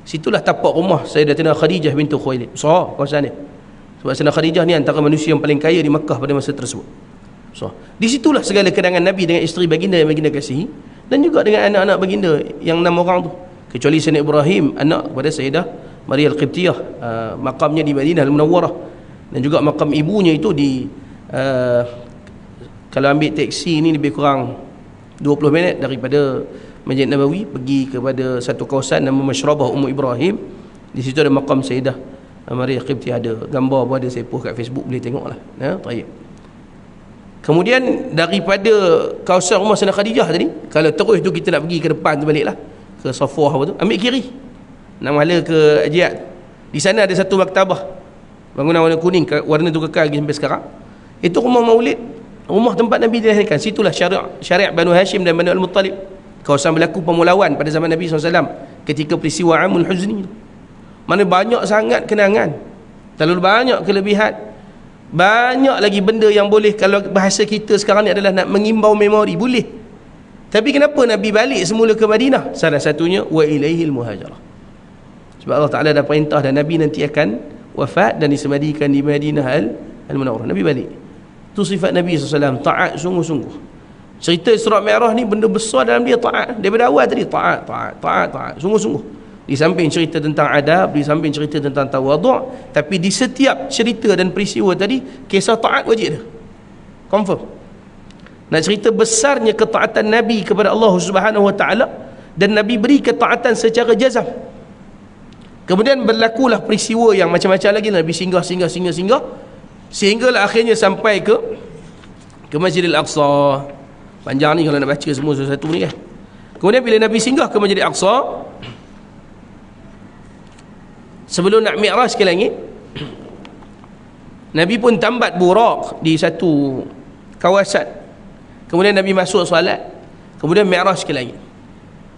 Situlah tapak rumah Sayyidatina Khadijah binti Khuwailid. Besar kawasan dia. Sebab Sayyidatina Khadijah ni antara manusia yang paling kaya di Makkah pada masa tersebut. So, di situlah segala kenangan Nabi dengan isteri baginda yang baginda kasihi, dan juga dengan anak-anak baginda yang 6 orang tu, kecuali Sayyidina Ibrahim, anak kepada Sayyidah Maria Al-Qibtiyah, makamnya di Madinah Al-Munawwarah, dan juga makam ibunya itu di kalau ambil teksi ni lebih kurang 20 minit daripada Masjid Nabawi, pergi kepada satu kawasan nama Masyrabah Ummu Ibrahim. Di situ ada makam Sayyidah Maria Al-Qibtiyah, ada gambar pun ada, saya post kat Facebook, boleh tengoklah. Baik. Kemudian daripada kawasan rumah Sayyidah Khadijah tadi, kalau terus tu kita nak pergi ke depan tu baliklah, ke Safwah apa tu, ambil kiri nak menghala ke Ajiat. Di sana ada satu maktabah, bangunan warna kuning, warna tu kekal lagi sampai sekarang. Itu rumah Maulid, rumah tempat Nabi dilahirkan. Situlah syariat Banu Hashim dan Banu Al-Muttalib. Kawasan berlaku pemulawan pada zaman Nabi SAW ketika peristiwa Amul Huzni. Mana banyak sangat kenangan, terlalu banyak kelebihan, banyak lagi benda yang boleh, kalau bahasa kita sekarang ni adalah nak mengimbau memori, boleh. Tapi kenapa Nabi balik semula ke Madinah? Salah satunya wa ilaihil muhajarah. Sebab Allah Ta'ala dah perintah dan Nabi nanti akan wafat dan disemadikan di Madinah Al-Munawwarah. Nabi balik. Itu sifat Nabi SAW, taat sungguh-sungguh. Cerita Isra' Mi'raj ni benda besar dalam dia, taat. Daripada awal tadi taat, sungguh-sungguh. Di samping cerita tentang adab, di samping cerita tentang tawaduk, tapi di setiap cerita dan peristiwa tadi, kisah taat wajib dia. Confirm. Nak cerita besarnya ketaatan Nabi kepada Allah Subhanahu Wa Taala, dan Nabi beri ketaatan secara jazam. Kemudian berlakulah peristiwa yang macam-macam lagi. Nabi singgah sehinggalah akhirnya sampai ke Masjidil Aqsa. Panjang ni kalau nak baca semua satu-satu ni kan. Kemudian bila Nabi singgah ke Masjidil Aqsa, sebelum nak mi'raj ke langit, Nabi pun tambat burak di satu kawasan. Kemudian Nabi masuk solat, kemudian mi'raj ke langit.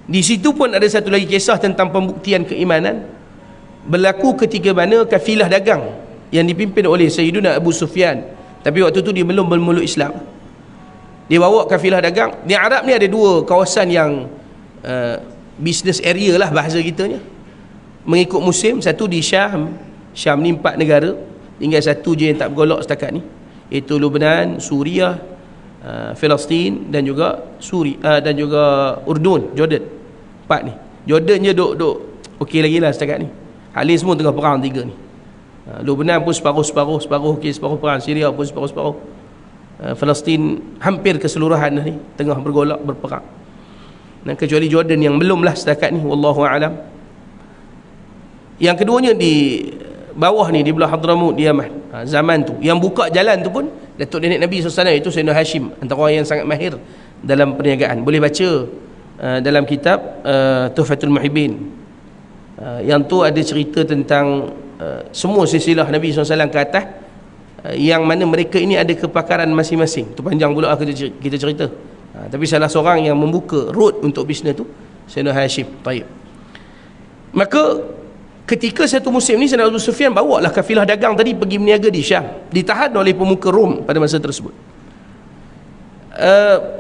Di situ pun ada satu lagi kisah tentang pembuktian keimanan. Berlaku ketika mana kafilah dagang yang dipimpin oleh Sayyiduna Abu Sufyan, tapi waktu tu dia belum bermeluk Islam. Dia bawa kafilah dagang. Di Arab ni ada dua kawasan yang business area lah bahasa kitanya, mengikut musim. Satu di Syam. Syam ni 4 negara, tinggal satu je yang tak bergolak setakat ni, iaitu Lebanon, Suriah, Palestin dan juga dan juga Urdun, Jordan. 4 ni. Jordan je duk okey lagi lah setakat ni. Halin semua tengah perang 3 ni. Lebanon pun separuh okey, separuh perang. Syria pun separuh. Palestin hampir keseluruhan ni tengah bergolak, berperang. Dan kecuali Jordan yang belum lah setakat ni, wallahu a'lam. Yang keduanya di bawah ni, di belah Hadramut, di Yaman. Zaman tu yang buka jalan tu pun Datuk Nenek Nabi SAW, itu Sayyidina Hashim, antara orang yang sangat mahir dalam perniagaan. Boleh baca dalam kitab Tuhfatul Muhibbin. Yang tu ada cerita tentang semua silsilah Nabi SAW ke atas, yang mana mereka ini ada kepakaran masing-masing. Tu panjang pula kita cerita. Tapi salah seorang yang membuka road untuk bisnes tu Sayyidina Hashim. Taib. Maka ketika satu musim ni Sayyidina Abu Sufyan bawa lah kafilah dagang tadi pergi berniaga di Syam, ditahan oleh pemuka Rom pada masa tersebut.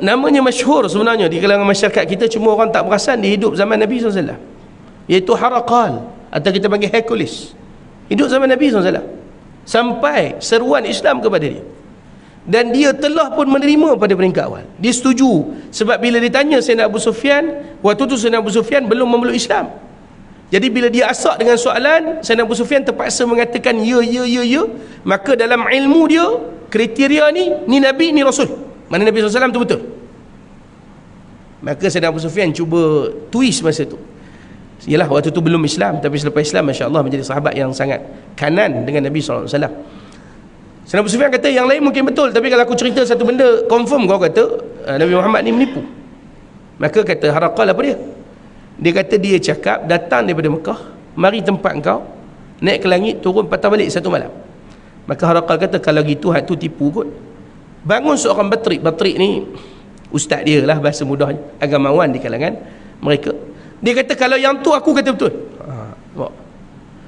Namanya masyhur sebenarnya di kalangan masyarakat kita, cuma orang tak perasan dia hidup zaman Nabi SAW, iaitu Harakal atau kita panggil Hercules. Hidup zaman Nabi SAW sampai seruan Islam kepada dia, dan dia telah pun menerima pada peringkat awal. Dia setuju, sebab bila ditanya Sayyidina Abu Sufyan, waktu tu Sayyidina Abu Sufyan belum memeluk Islam. Jadi bila dia asak dengan soalan, Sayyidina Abu Sufyan terpaksa mengatakan ya. Maka dalam ilmu dia, kriteria ni Nabi, ni Rasul, mana Nabi SAW tu betul. Maka Sayyidina Abu Sufyan cuba twist masa tu. Yalah, waktu tu belum Islam, tapi selepas Islam Masya Allah menjadi sahabat yang sangat kanan dengan Nabi SAW. Sayyidina Abu Sufyan kata yang lain mungkin betul, tapi kalau aku cerita satu benda, confirm kau kata Nabi Muhammad ni menipu. Maka kata Harakal apa dia? Dia kata dia cakap datang daripada Mekah, mari tempat engkau, naik ke langit, turun patah balik satu malam. Maka Harakal kata kalau gitu hak tu tipu kot. Bangun seorang batrik. Batrik ni ustaz dia lah, bahasa mudahnya, agamawan di kalangan mereka. Dia kata kalau yang tu aku kata betul.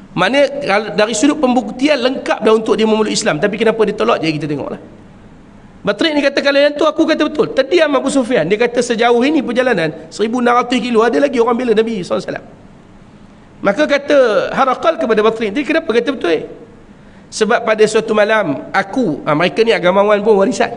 Maknanya dari sudut pembuktian lengkap dah untuk dia memeluk Islam, tapi kenapa dia tolak je kita tengoklah. Batrik ni kata kalau yang tu aku kata betul. Terdiam Abu Sufyan. Dia kata sejauh ini perjalanan 1600 kilo ada lagi orang bela Nabi SAW. Maka kata Harakal kepada Batrik, dia kenapa kata betul? Sebab pada suatu malam aku, mereka ni agamawan pun warisan,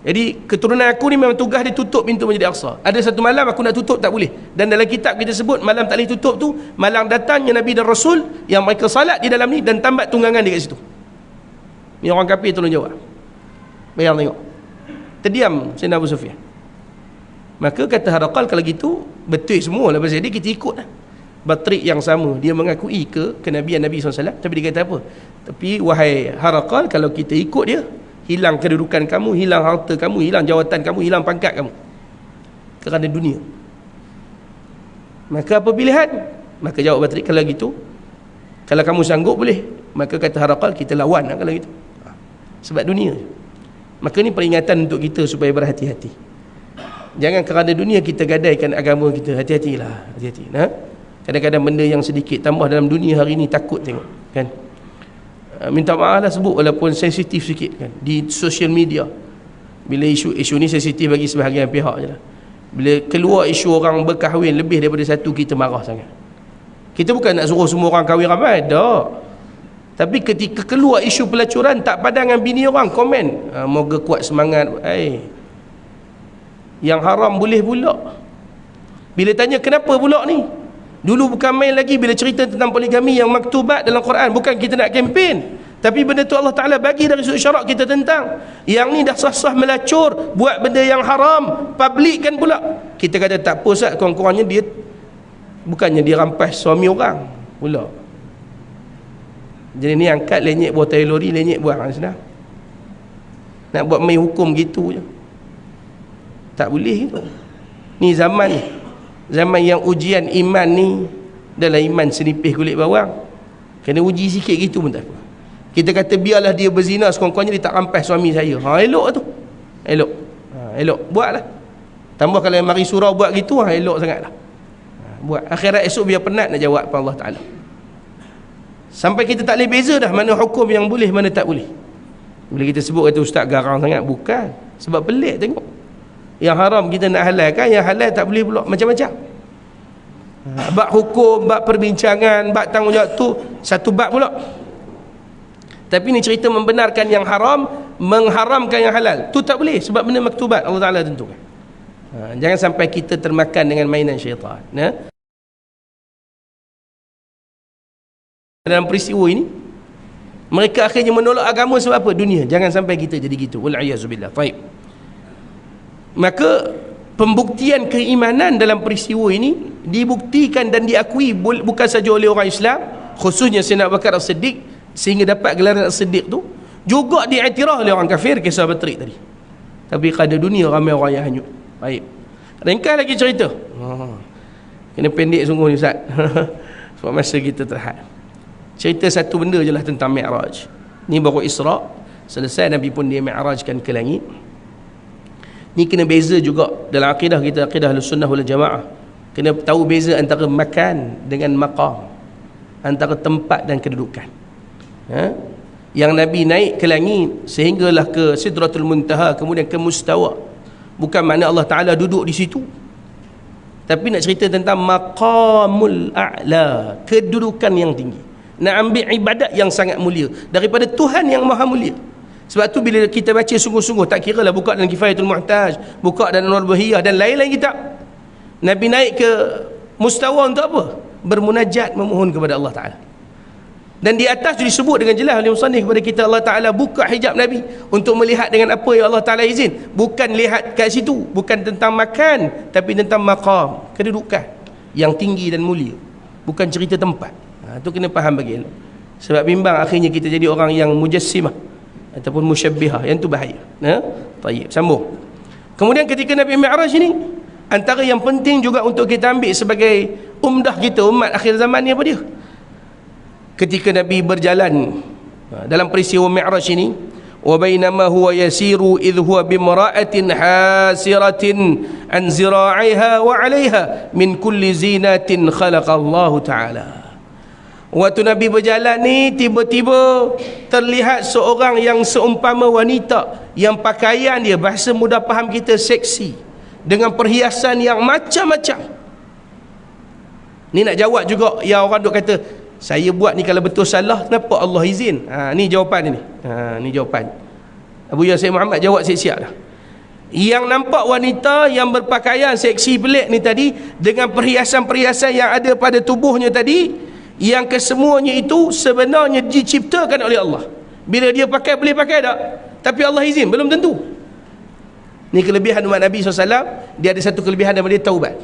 jadi keturunan aku ni memang tugas dia tutup pintu Masjid Al-Aqsa. Ada satu malam aku nak tutup tak boleh, dan dalam kitab kita sebut malam tak boleh tutup tu malam datangnya Nabi dan Rasul yang mereka salat di dalam ni dan tambat tunggangan dekat situ. Ni orang kafir tolong jawab. Bayang tengok, terdiam Sayyidina Abu Sufyan. Maka kata Harakal kalau gitu betul semua lah pasal dia, kita ikut lah. Batrik yang sama, dia mengakui ke kenabian Nabi SAW, tapi dia kata apa? Tapi wahai Harakal, kalau kita ikut dia, hilang kedudukan kamu, hilang harta kamu, hilang jawatan kamu, hilang pangkat kamu kerana dunia. Maka apa pilihan? Maka jawab Batrik, kalau gitu, kalau kamu sanggup boleh. Maka kata Harakal, kita lawan lah kalau gitu, sebab dunia. Maka ni peringatan untuk kita supaya berhati-hati. Jangan kerana dunia kita gadaikan agama kita. Hati-hatilah, hati-hati. Kadang-kadang benda yang sedikit tambah dalam dunia hari ni takut tengok, kan? Minta maaf lah sebut walaupun sensitif sikit, kan, di social media. Bila isu ni sensitif bagi sebahagian pihak je lah. Bila keluar isu orang berkahwin lebih daripada satu, kita marah sangat. Kita bukan nak suruh semua orang kahwin ramai, tak. Tapi ketika keluar isu pelacuran, tak padang dengan bini orang komen, moga kuat semangat. Yang haram boleh pula. Bila tanya kenapa pula ni, dulu bukan main lagi bila cerita tentang poligami yang maktubat dalam Quran. Bukan kita nak kempen, tapi benda tu Allah Ta'ala bagi dari sudut syarak kita tentang. Yang ni dah sah-sah melacur, buat benda yang haram, public kan pula. Kita kata tak apa Ustaz, kurang-kurangnya dia, bukannya dia rampas suami orang pula. Jadi ni angkat lenyek buah tair lori, lenyek buah senang. Nak buat main hukum gitu je, tak boleh gitu. Ni zaman yang ujian iman ni dalam iman senipih kulit bawang. Kena uji sikit gitu pun tak apa. Kita kata biarlah dia berzina, sekurang-kurangnya dia tak rampas suami saya. Elok tu, elok. Elok, buatlah. Tambah kalau mari surau buat gitu, elok sangatlah. Buat. Akhirat esok biar penat nak jawab pada Allah Ta'ala. Sampai kita tak boleh beza dah mana hukum yang boleh, mana tak boleh. Bila kita sebut kata ustaz garang sangat, bukan. Sebab pelik tengok. Yang haram kita nak halalkan, yang halal tak boleh pula, macam-macam. Bab hukum, bab perbincangan, bab tanggungjawab tu satu bab pula. Tapi ni cerita membenarkan yang haram, mengharamkan yang halal. Tu tak boleh sebab benda maktubat Allah Ta'ala tentukan. Jangan sampai kita termakan dengan mainan syaitan. Dalam peristiwa ini, mereka akhirnya menolak agama sebab apa? Dunia. Jangan sampai kita jadi gitu. Wal'iyazubillah. Baik. Maka pembuktian keimanan dalam peristiwa ini dibuktikan dan diakui bukan saja oleh orang Islam, khususnya Sayyidina Abu Bakar As-Siddiq, sehingga dapat gelaran As-Siddiq tu, juga diiktiraf oleh orang kafir, kisah Batrik tadi. Tapi kada dunia ramai orang yang hanyut. Baik. Ringkas lagi cerita. Kena pendek sungguh ni Ustaz. Sebab masa kita terhad. Cerita satu benda je lah tentang Mi'raj. Ni baru Isra', selesai Nabi pun dia Mi'rajkan ke langit. Ni kena beza juga dalam akidah kita, akidah Ahlus Sunnah wal Jamaah. Kena tahu beza antara makan dengan maqam, antara tempat dan kedudukan. Yang Nabi naik ke langit sehinggalah ke Sidratul Muntaha, kemudian ke Mustawa, bukan makna Allah Ta'ala duduk di situ, tapi nak cerita tentang maqamul a'la, kedudukan yang tinggi. Nak ambil ibadat yang sangat mulia daripada Tuhan yang maha mulia. Sebab tu bila kita baca sungguh-sungguh, tak kira lah buka dalam Kifayatul Muhtaj, buka dalam Nur Bahiyah dan lain-lain kitab, Nabi naik ke Mustawa untuk apa? Bermunajat, memohon kepada Allah Ta'ala. Dan di atas tu disebut dengan jelas oleh musannif kepada kita, Allah Ta'ala buka hijab Nabi untuk melihat dengan apa yang Allah Ta'ala izin. Bukan lihat kat situ, bukan tentang makan, tapi tentang maqam, kedudukan yang tinggi dan mulia, bukan cerita tempat. Tu kena faham bagi elok. Sebab bimbang akhirnya kita jadi orang yang mujassimah ataupun musyabbihah, yang tu bahaya. Baik, sambung. Kemudian ketika Nabi Mi'raj ini, antara yang penting juga untuk kita ambil sebagai umdah kita umat akhir zaman ni apa dia? Ketika Nabi berjalan dalam peristiwa Mi'raj ini, wa bainama huwa yasiru idh huwa bimra'atin hasiratin an zira'iha wa 'alayha min kulli zinatin khalaqallahu ta'ala. Waktu Nabi berjalan ni, tiba-tiba terlihat seorang yang seumpama wanita, yang pakaian dia, bahasa mudah faham kita, seksi, dengan perhiasan yang macam-macam. Ni nak jawab juga yang orang duk kata, saya buat ni kalau betul salah, kenapa Allah izin? Ni jawapan ni. Ni jawapan. Abu Yasir Muhammad jawab siap-siap dah. Yang nampak wanita yang berpakaian seksi pelik ni tadi, dengan perhiasan-perhiasan yang ada pada tubuhnya tadi, yang kesemuanya itu sebenarnya diciptakan oleh Allah. Bila dia pakai, boleh pakai tak? Tapi Allah izin, belum tentu. Ni kelebihan umat Nabi SAW. Dia ada satu kelebihan nama dia taubat.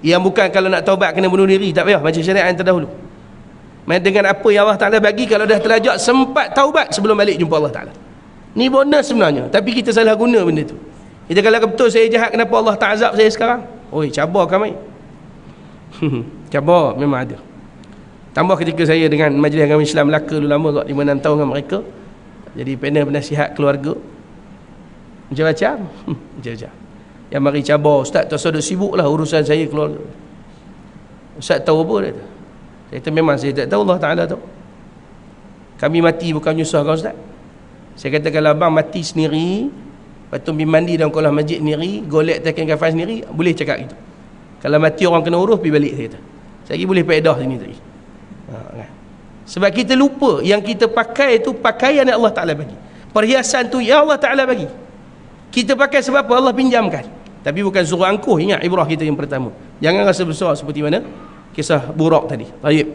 Yang bukan kalau nak taubat kena bunuh diri, tak payah, macam syariat yang terdahulu. Dengan apa yang Allah Ta'ala bagi, kalau dah terlajak, sempat taubat sebelum balik jumpa Allah Ta'ala. Ni bonus sebenarnya, tapi kita salah guna benda tu. Kita kalau betul saya jahat, kenapa Allah tak azab saya sekarang? Oi, cabar kan main. Cabar memang ada. Tambah ketika saya dengan Majlis Agama Islam Melaka dulu lama kot, 5-6 tahun dengan mereka, jadi panel penasihat keluarga macam-macam. Macam-macam yang mari cabar, Ustaz tak usah sibuk lah urusan saya keluarga. Ustaz tahu apa dia? Saya kata memang saya tak tahu, Allah Ta'ala tahu. Kami mati bukan nyusah kau Ustaz. Saya kata kalau abang mati sendiri, lepas tu pergi mandi dalam kolam masjid sendiri, golek tekan kafan sendiri, boleh cakap gitu. Kalau mati orang kena urus, pergi balik, saya kata. Saya lagi boleh faedah sini tadi. Sebab kita lupa yang kita pakai itu pakaian yang Allah Ta'ala bagi, perhiasan tu yang Allah Ta'ala bagi. Kita pakai sebab apa? Allah pinjamkan. Tapi bukan suruh angkuh. Ingat ibrah kita yang pertama, jangan rasa besar seperti mana kisah Buraq tadi. Baik.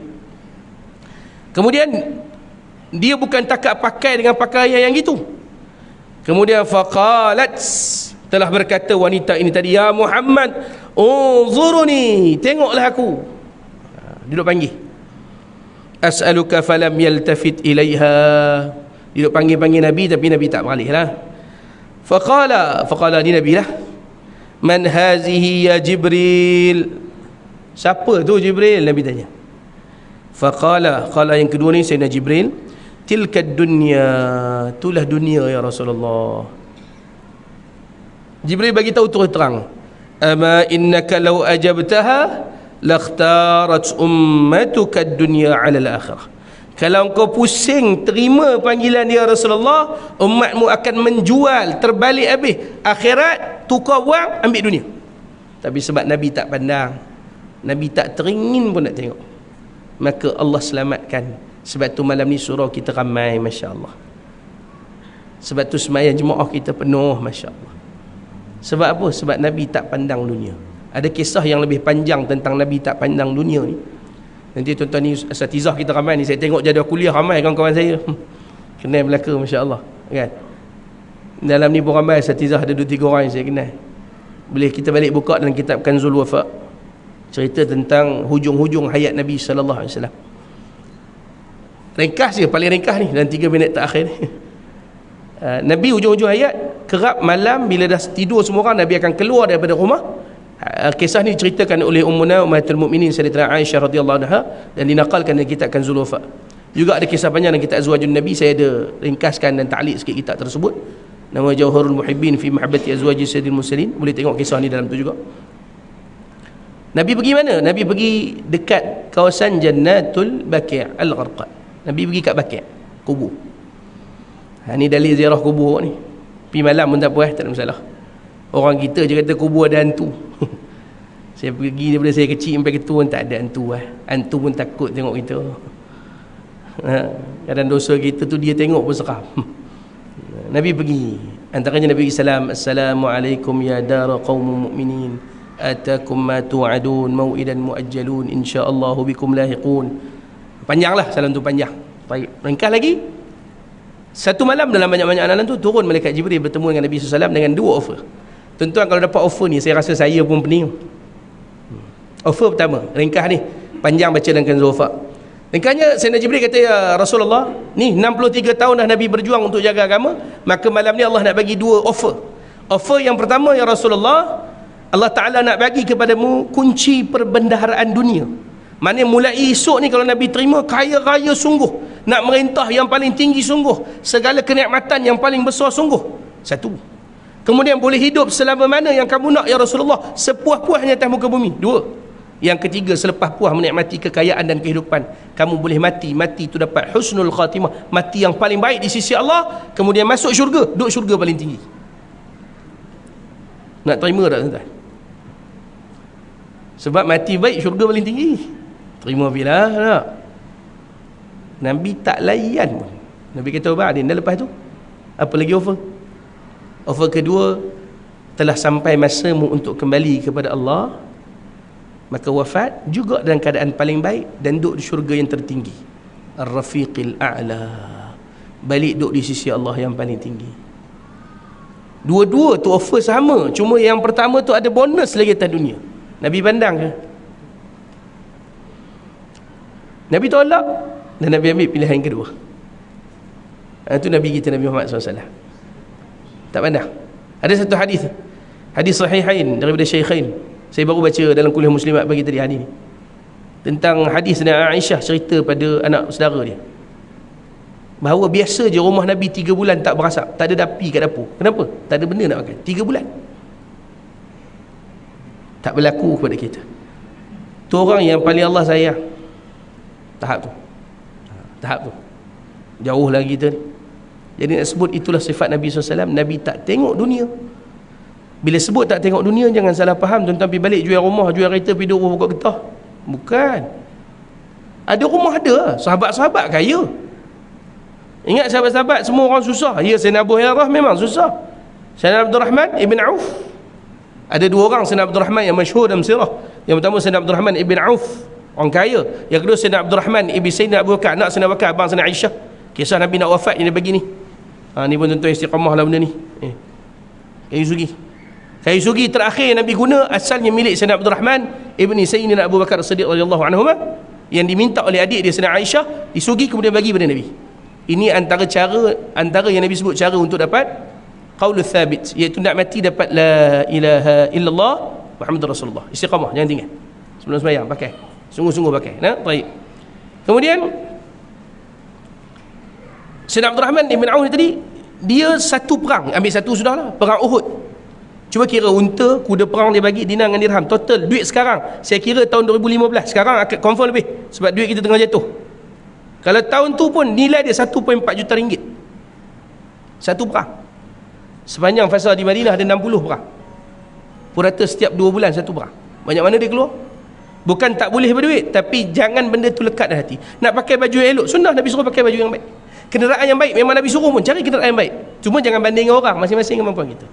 Kemudian dia bukan takat pakai dengan pakaian yang gitu. Kemudian faqalat, telah berkata wanita ini tadi, ya Muhammad unzuruni, tengoklah aku. Dia duduk panggil, as'aluka falam yaltafit ilaiha. Dia duduk panggil-panggil Nabi, tapi Nabi tak balik lah. Faqala ni Nabi lah, man hazihi ya Jibril, siapa tu Jibril? Nabi tanya. Faqala yang kedua ni Sayyidina Jibril, tilka dunya, itulah dunia ya Rasulullah. Jibril bagi tahu terus terang, ama innaka law ajabtaha lakhtarat ummatuka ad-dunya 'ala al-akhirah. Kalau engkau pusing terima panggilan dia Rasulullah, umatmu akan menjual terbalik habis, akhirat tukar wang ambil dunia. Tapi sebab Nabi tak pandang, Nabi tak teringin pun nak tengok, maka Allah selamatkan. Sebab tu malam ni surau kita ramai, masya-Allah. Sebab tu sembahyang jemaah kita penuh, masya-Allah. Sebab apa? Sebab Nabi tak pandang dunia. Ada kisah yang lebih panjang tentang Nabi tak pandang dunia ni. Nanti tuan-tuan ni asatizah kita ramai ni, saya tengok jadual kuliah ramai kawan-kawan saya. Kenal Melaka, masya-Allah, kan? Dalam ni pun ramai asatizah, ada 2-3 orang yang saya kenal. Boleh kita balik buka dalam kitab Kanzul Wafa, cerita tentang hujung-hujung hayat Nabi sallallahu alaihi wasallam. Ringkas je, paling ringkas ni dalam 3 minit terakhir ni. Nabi hujung-hujung hayat, kerap malam bila dah tidur semua orang, Nabi akan keluar daripada rumah. Kisah ni diceritakan oleh Ummuna Ummahatul Mukminin Sayyidatina Aisyah radhiyallahu anha dan dinaqalkan dalam kitab Kanzul Wafa. Juga ada kisah panjang dalam kitab Azwajun Nabi, saya ada ringkaskan dan ta'liq sikit kitab tersebut. Nama Jauharul Muhibbin fi Mahabbati Azwaji Sayyidil Mursalin. Boleh tengok kisah ni dalam tu juga. Nabi pergi mana? Nabi pergi dekat kawasan Jannatul Baqi' Al-Gharqad. Nabi pergi kat Baqi', kubur. Ni dalil ziarah kubur ni. Pergi malam pun tak apa, tak ada masalah. Orang kita je kata kubur ada hantu. Saya pergi daripada saya kecil sampai ketua tak ada hantu lah. Hantu pun takut tengok kita. Kadang dosa kita tu dia tengok pun seram. Nabi pergi. Antaranya Nabi salam, Assalamualaikum ya dara qaumul mu'minin, atakum ma tu'adun mau'idan muajjalun, insyaallahu bikum lahiqun. Panjanglah salam tu, panjang. Baik, ringkas lagi. Satu malam dalam banyak-banyak malam tu turun malaikat Jibril bertemu dengan Nabi SAW dengan dua offer. Tuan-tuan kalau dapat offer ni, saya rasa saya pun pening. Offer pertama, ringkas ni, panjang baca dalam Kanzul Wafaq. Ringkasnya Sayyidina Jibril kata, ya Rasulullah, ni 63 tahun dah Nabi berjuang untuk jaga agama, maka malam ni Allah nak bagi dua offer. Offer yang pertama, ya Rasulullah, Allah Ta'ala nak bagi kepadamu kunci perbendaharaan dunia. Maknanya mulai esok ni kalau Nabi terima, kaya raya sungguh, nak merintah yang paling tinggi sungguh, segala kenikmatan yang paling besar sungguh. Satu. Kemudian boleh hidup selama mana yang kamu nak ya Rasulullah, sepuas-puasnya atas muka bumi. Dua. Yang ketiga, selepas puas menikmati kekayaan dan kehidupan, kamu boleh mati. Mati itu dapat husnul khatimah, mati yang paling baik di sisi Allah. Kemudian masuk syurga, duduk syurga paling tinggi. Nak terima tak tuan-tuan? Sebab mati baik, syurga paling tinggi. Terima bila tak? Nabi tak layan pun. Nabi kata ba'din, dan lepas tu apa lagi offer? Offer kedua, telah sampai masamu untuk kembali kepada Allah, maka wafat juga dalam keadaan paling baik dan duduk di syurga yang tertinggi, Ar-Rafiqil A'la, balik duduk di sisi Allah yang paling tinggi. Dua-dua tu offer sama, cuma yang pertama tu ada bonus lagi atas dunia. Nabi pandang ke? Nabi tolak, dan Nabi ambil pilihan yang kedua. Itu Nabi kita, Nabi Muhammad SAW. Tak pandang. Ada satu hadis sahihain daripada Syaikhain, saya baru baca dalam kuliah Muslimat pagi tadi hadis ni, tentang hadis Nana Aisyah cerita pada anak saudara dia, bahawa biasa je rumah Nabi 3 bulan tak berasap, tak ada api kat dapur. Kenapa? Tak ada benda nak makan 3 bulan. Tak berlaku kepada kita. Tu orang yang paling Allah sayang. Tahap tu jauh lagi kita ni. Jadi nak sebut itulah sifat Nabi SAW. Nabi tak tengok dunia. Bila sebut tak tengok dunia, jangan salah faham tuan-tuan pergi balik jual rumah, jual kereta, pergi duduk pokok getah. Bukan. Ada rumah ada, sahabat-sahabat kaya. Ingat sahabat-sahabat semua orang susah. Ya, Sayyidina Abu Hurairah memang susah. Sayyidina Abdul Rahman Ibn Auf. Ada dua orang Sayyidina Abdul Rahman yang masyhur dalam sirah. Yang pertama Sayyidina Abdul Rahman Ibn Auf, orang kaya. Yang kedua Sayyidina Abdul Rahman Ibn Sayyidina Abu Bakar, anak Sayyidina Bakar, abang Sayyidina Aisyah. Kisah Nabi nak wafat yang dia bagi ni. Ni pun tuan-tuan istiqamah lah benda ni. Kayu sugi terakhir Nabi guna asalnya milik Sayyidina Abdul Rahman Ibni Sayyidina Abu Bakar As-Siddiq radhiyallahu anhuma, yang diminta oleh adik dia Sayyidina Aisyah, disugi kemudian bagi pada Nabi. Ini antara yang Nabi sebut cara untuk dapat qaulul thabit, iaitu nak mati dapat la ilaha illallah Muhammadur Rasulullah. Istiqamah, jangan tinggal. Sebelum sembahyang pakai. Sungguh-sungguh pakai. Baik. Kemudian Sayyidina Abdul Rahman Ibn Auf tadi, dia satu perang, ambil satu sudahlah, perang Uhud. Cuba kira unta, kuda perang dia bagi dinar dengan dirham. Total duit sekarang, saya kira tahun 2015, sekarang akan confirm lebih, sebab duit kita tengah jatuh. Kalau tahun tu pun nilai dia 1.4 juta ringgit. Satu perang. Sepanjang fasa di Madinah ada 60 perang. Purata setiap 2 bulan satu perang. Banyak mana dia keluar? Bukan tak boleh berduit, tapi jangan benda tu lekat dalam hati. Nak pakai baju yang elok, sunnah Nabi suruh pakai baju yang baik. Kenderaan yang baik, memang Nabi suruh pun cari kenderaan yang baik. Cuma jangan banding dengan orang, masing-masing kemampuan kita.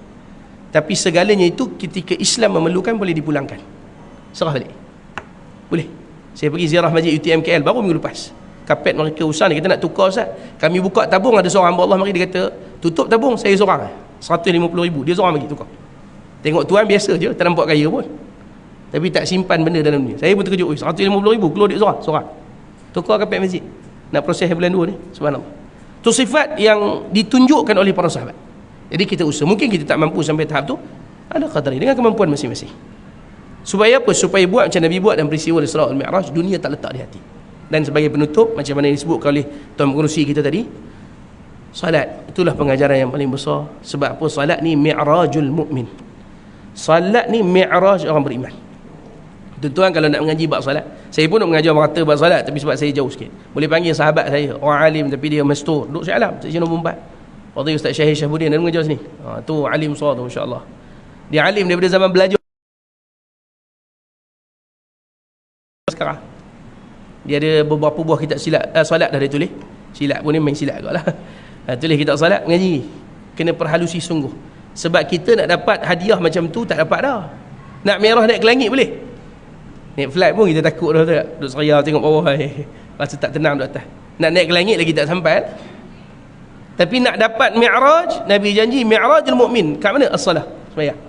Tapi segalanya itu ketika Islam memerlukan boleh dipulangkan. Serah balik. Boleh. Saya pergi ziarah Masjid UTM KL baru minggu lepas. Kapet mereka usaha ni, kita nak tukar Ustaz. Kami buka tabung, ada seorang hamba Allah mari, dia kata, tutup tabung, saya seorang. 150,000. Dia seorang bagi tukar. Tengok tuan biasa je, tak nampak kaya pun. Tapi tak simpan benda dalam dunia. Saya pun terkejut, 150,000 keluar duit seorang. Tukar kapet masjid. Nak proses bulan 2 ni, subhanallah. Itu sifat yang ditunjukkan oleh para sahabat. Jadi kita usaha. Mungkin kita tak mampu sampai tahap tu, ada qadari dengan kemampuan masing-masing. Supaya apa? Supaya buat macam Nabi buat dalam peristiwa Isra' wal Mi'raj, dunia tak letak di hati. Dan sebagai penutup, macam mana yang disebutkan oleh tuan pengerusi kita tadi, salat itulah pengajaran yang paling besar. Sebab apa? Salat ni mi'rajul mu'min. Salat ni mi'raj orang beriman. Tuan-tuan kalau nak mengaji bab solat, saya pun nak mengajar merata bab solat, tapi sebab saya jauh sikit, boleh panggil sahabat saya, orang alim tapi dia mastur, duduk Shah Alam, seksyen nombor 4, Fadil Ustaz Syahir Syahbudin, dia mengajar sini. Tu alim suara tu, insya-Allah. Dia alim daripada zaman belajar sekarang. Dia ada beberapa buah kitab solat dah dia tulis. Silat pun ni main silat agaklah. Tulis kitab solat, mengaji. Kena perhalusi sungguh. Sebab kita nak dapat hadiah macam tu tak dapat dah. Nak merah naik ke langit boleh. Naik flight pun kita takut dah tak. Duduk seraya tengok bawah. Rasa tak tenang duduk atas. Nak naik ke langit lagi tak sampai. Tapi nak dapat mi'raj, Nabi janji mi'rajul mukmin. Kat mana? As-salah, sembahyang.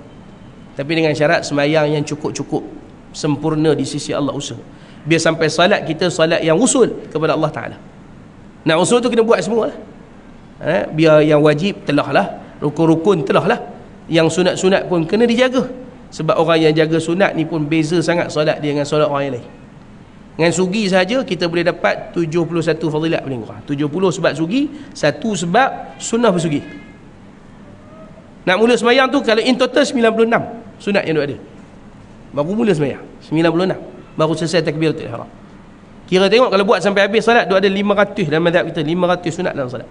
Tapi dengan syarat sembahyang yang cukup-cukup, sempurna di sisi Allah usaha. Biar sampai salat kita salat yang usul kepada Allah Ta'ala. Nak usul tu kena buat semua lah. Biar yang wajib telah lah, rukun-rukun telah lah, yang sunat-sunat pun kena dijaga. Sebab orang yang jaga sunat ni pun beza sangat solat dia dengan solat orang yang lain. Dengan sugi saja kita boleh dapat 71 fadilat paling kurang. 70 sebab sugi, 1 sebab sunnah bersugi. Nak mula sembahyang tu kalau in total 96 sunat yang ada. Baru mula sembahyang 96, baru selesai takbiratul ihram. Kira tengok kalau buat sampai habis solat, ada 500 dalam mazhab kita, 500 sunat dalam solat.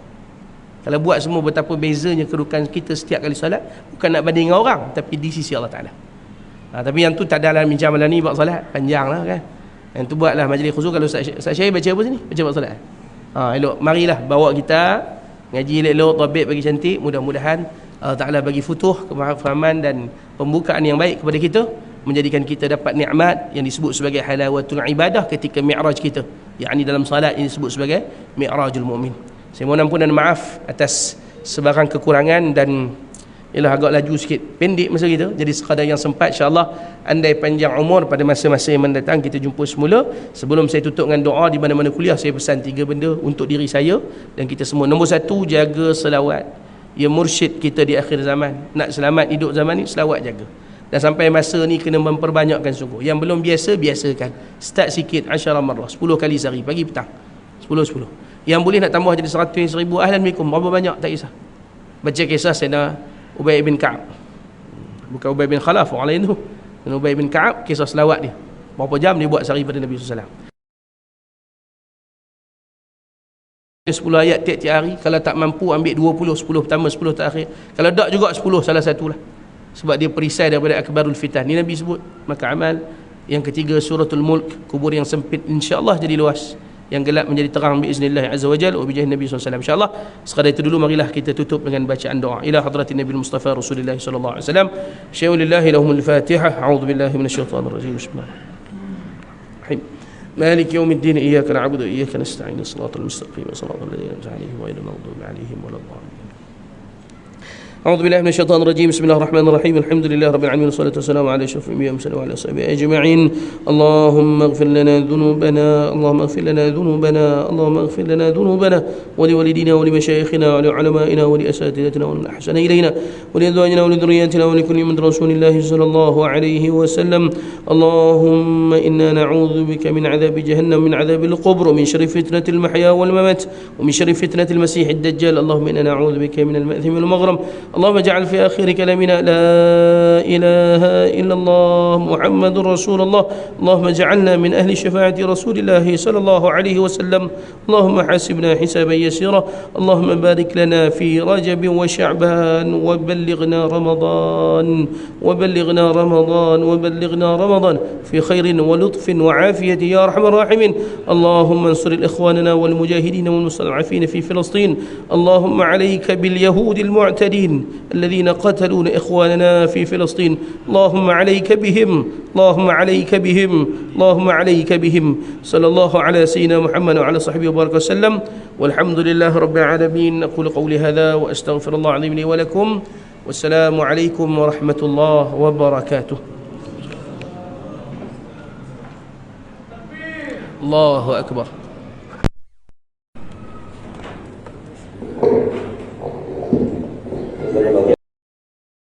Kalau buat semua, betapa bezanya kedudukan kita setiap kali solat. Bukan nak banding dengan orang, tapi di sisi Allah Ta'ala. Tapi yang tu tak ada dalam bincang malam ni buat solat, panjang lah kan. Yang tu buatlah majlis khusus. Kalau Ustaz Syahir baca apa sini? Baca buat solat. Elok, marilah bawa kita ngaji elok-elok, tabik bagi cantik. Mudah-mudahan Allah Ta'ala bagi futuh, kefahaman dan pembukaan yang baik kepada kita, menjadikan kita dapat nikmat yang disebut sebagai halawatul ibadah ketika mi'raj kita, yakni dalam salat ini disebut sebagai mi'rajul mu'min. Saya mohon ampun dan maaf atas sebarang kekurangan, dan ialah agak laju sikit, pendek masa kita, jadi sekadar yang sempat. InsyaAllah andai panjang umur pada masa-masa yang mendatang kita jumpa semula. Sebelum saya tutup dengan doa, di mana-mana kuliah saya pesan 3 benda untuk diri saya dan kita semua. Nombor 1, jaga selawat. Ya mursyid kita di akhir zaman. Nak selamat hidup zaman ni, selawat jaga. Dan sampai masa ni kena memperbanyakkan sungguh. Yang belum biasa, biasakan. Start sikit, 10 marrah, 10 kali sehari, pagi petang, 10-10. Yang boleh nak tambah jadi 100, 1000, ahlan berapa banyak tak kisah. Baca kisah Sayyidina Ubay bin Ka'ab, bukan Ubay bin Khalaf, orang lain tu. Ubay bin Ka'ab, kisah selawat dia, berapa jam dia buat sehari pada Nabi SAW. 10 ayat tiap-tiap hari. Kalau tak mampu ambil 20, 10 pertama, 10 terakhir. Kalau tak juga 10, salah satu lah. Sebab dia perisai daripada akbarul fitan. Ni Nabi sebut. Maka amal yang ketiga, suratul mulk, kubur yang sempit insya-Allah jadi luas, yang gelap menjadi terang biiznillah azza wajalla wa bijahi Nabi SAW. InsyaAllah sekadar itu dulu, marilah kita tutup dengan bacaan doa. Ila hadratin Nabi Mustafa Rasulullah sallallahu alaihi wasallam. Syai'ulillahi lahumul fatihah. A'udzu billahi minasyaitonir rajim. Bismillahirrahmanirrahim. مالك يوم الدين إياك نعبد وإياك نستعين الصراط المستقيم صراط الذين أنعمت عليهم غير المغضوب عليهم ولا الضالين. أعوذ بالله من الشيطان الرجيم. بسم الله الرحمن الرحيم. الحمد لله رب العالمين والصلاة والسلام على أشرف الأنبياء والمرسلين وعلى أصحابه أجمعين. اللهم اغفر لنا ذنوبنا، اللهم اغفر لنا ذنوبنا، اللهم اغفر لنا ذنوبنا ولوالدينا ولمشايخنا ولعلمائنا ولأساتذتنا ومن أحسن إلينا ولأزواجنا ولذرياتنا ولكل من رسول الله صلى الله عليه وسلم. اللهم إنا نعوذ بك من عذاب جهنم، من عذاب القبر، ومن شر فتنة المحيا والممات، ومن شر فتنة المسيح الدجال. اللهم إنا نعوذ بك من المأثم والمغرم. اللهم اجعل في آخر كلامنا لا إله إلا الله محمد رسول الله. اللهم اجعلنا من أهل شفاعة رسول الله صلى الله عليه وسلم. اللهم حاسبنا حسابا يسيرا. اللهم بارك لنا في رجب وشعبان، وبلغنا رمضان، وبلغنا رمضان، وبلغنا رمضان في خير ولطف وعافية يا أرحم الراحمين. اللهم انصر إخواننا والمجاهدين والمستضعفين في فلسطين. اللهم عليك باليهود المعتدين الذين قتلون إخواننا في فلسطين. اللهم عليك بهم، اللهم عليك بهم، اللهم عليك بهم. صلى الله على سيدنا محمد وعلى صحبه وبارك وسلم، والحمد لله رب العالمين. أقول قولي هذا وأستغفر الله العظيم لي ولكم، والسلام عليكم ورحمة الله وبركاته. الله أكبر.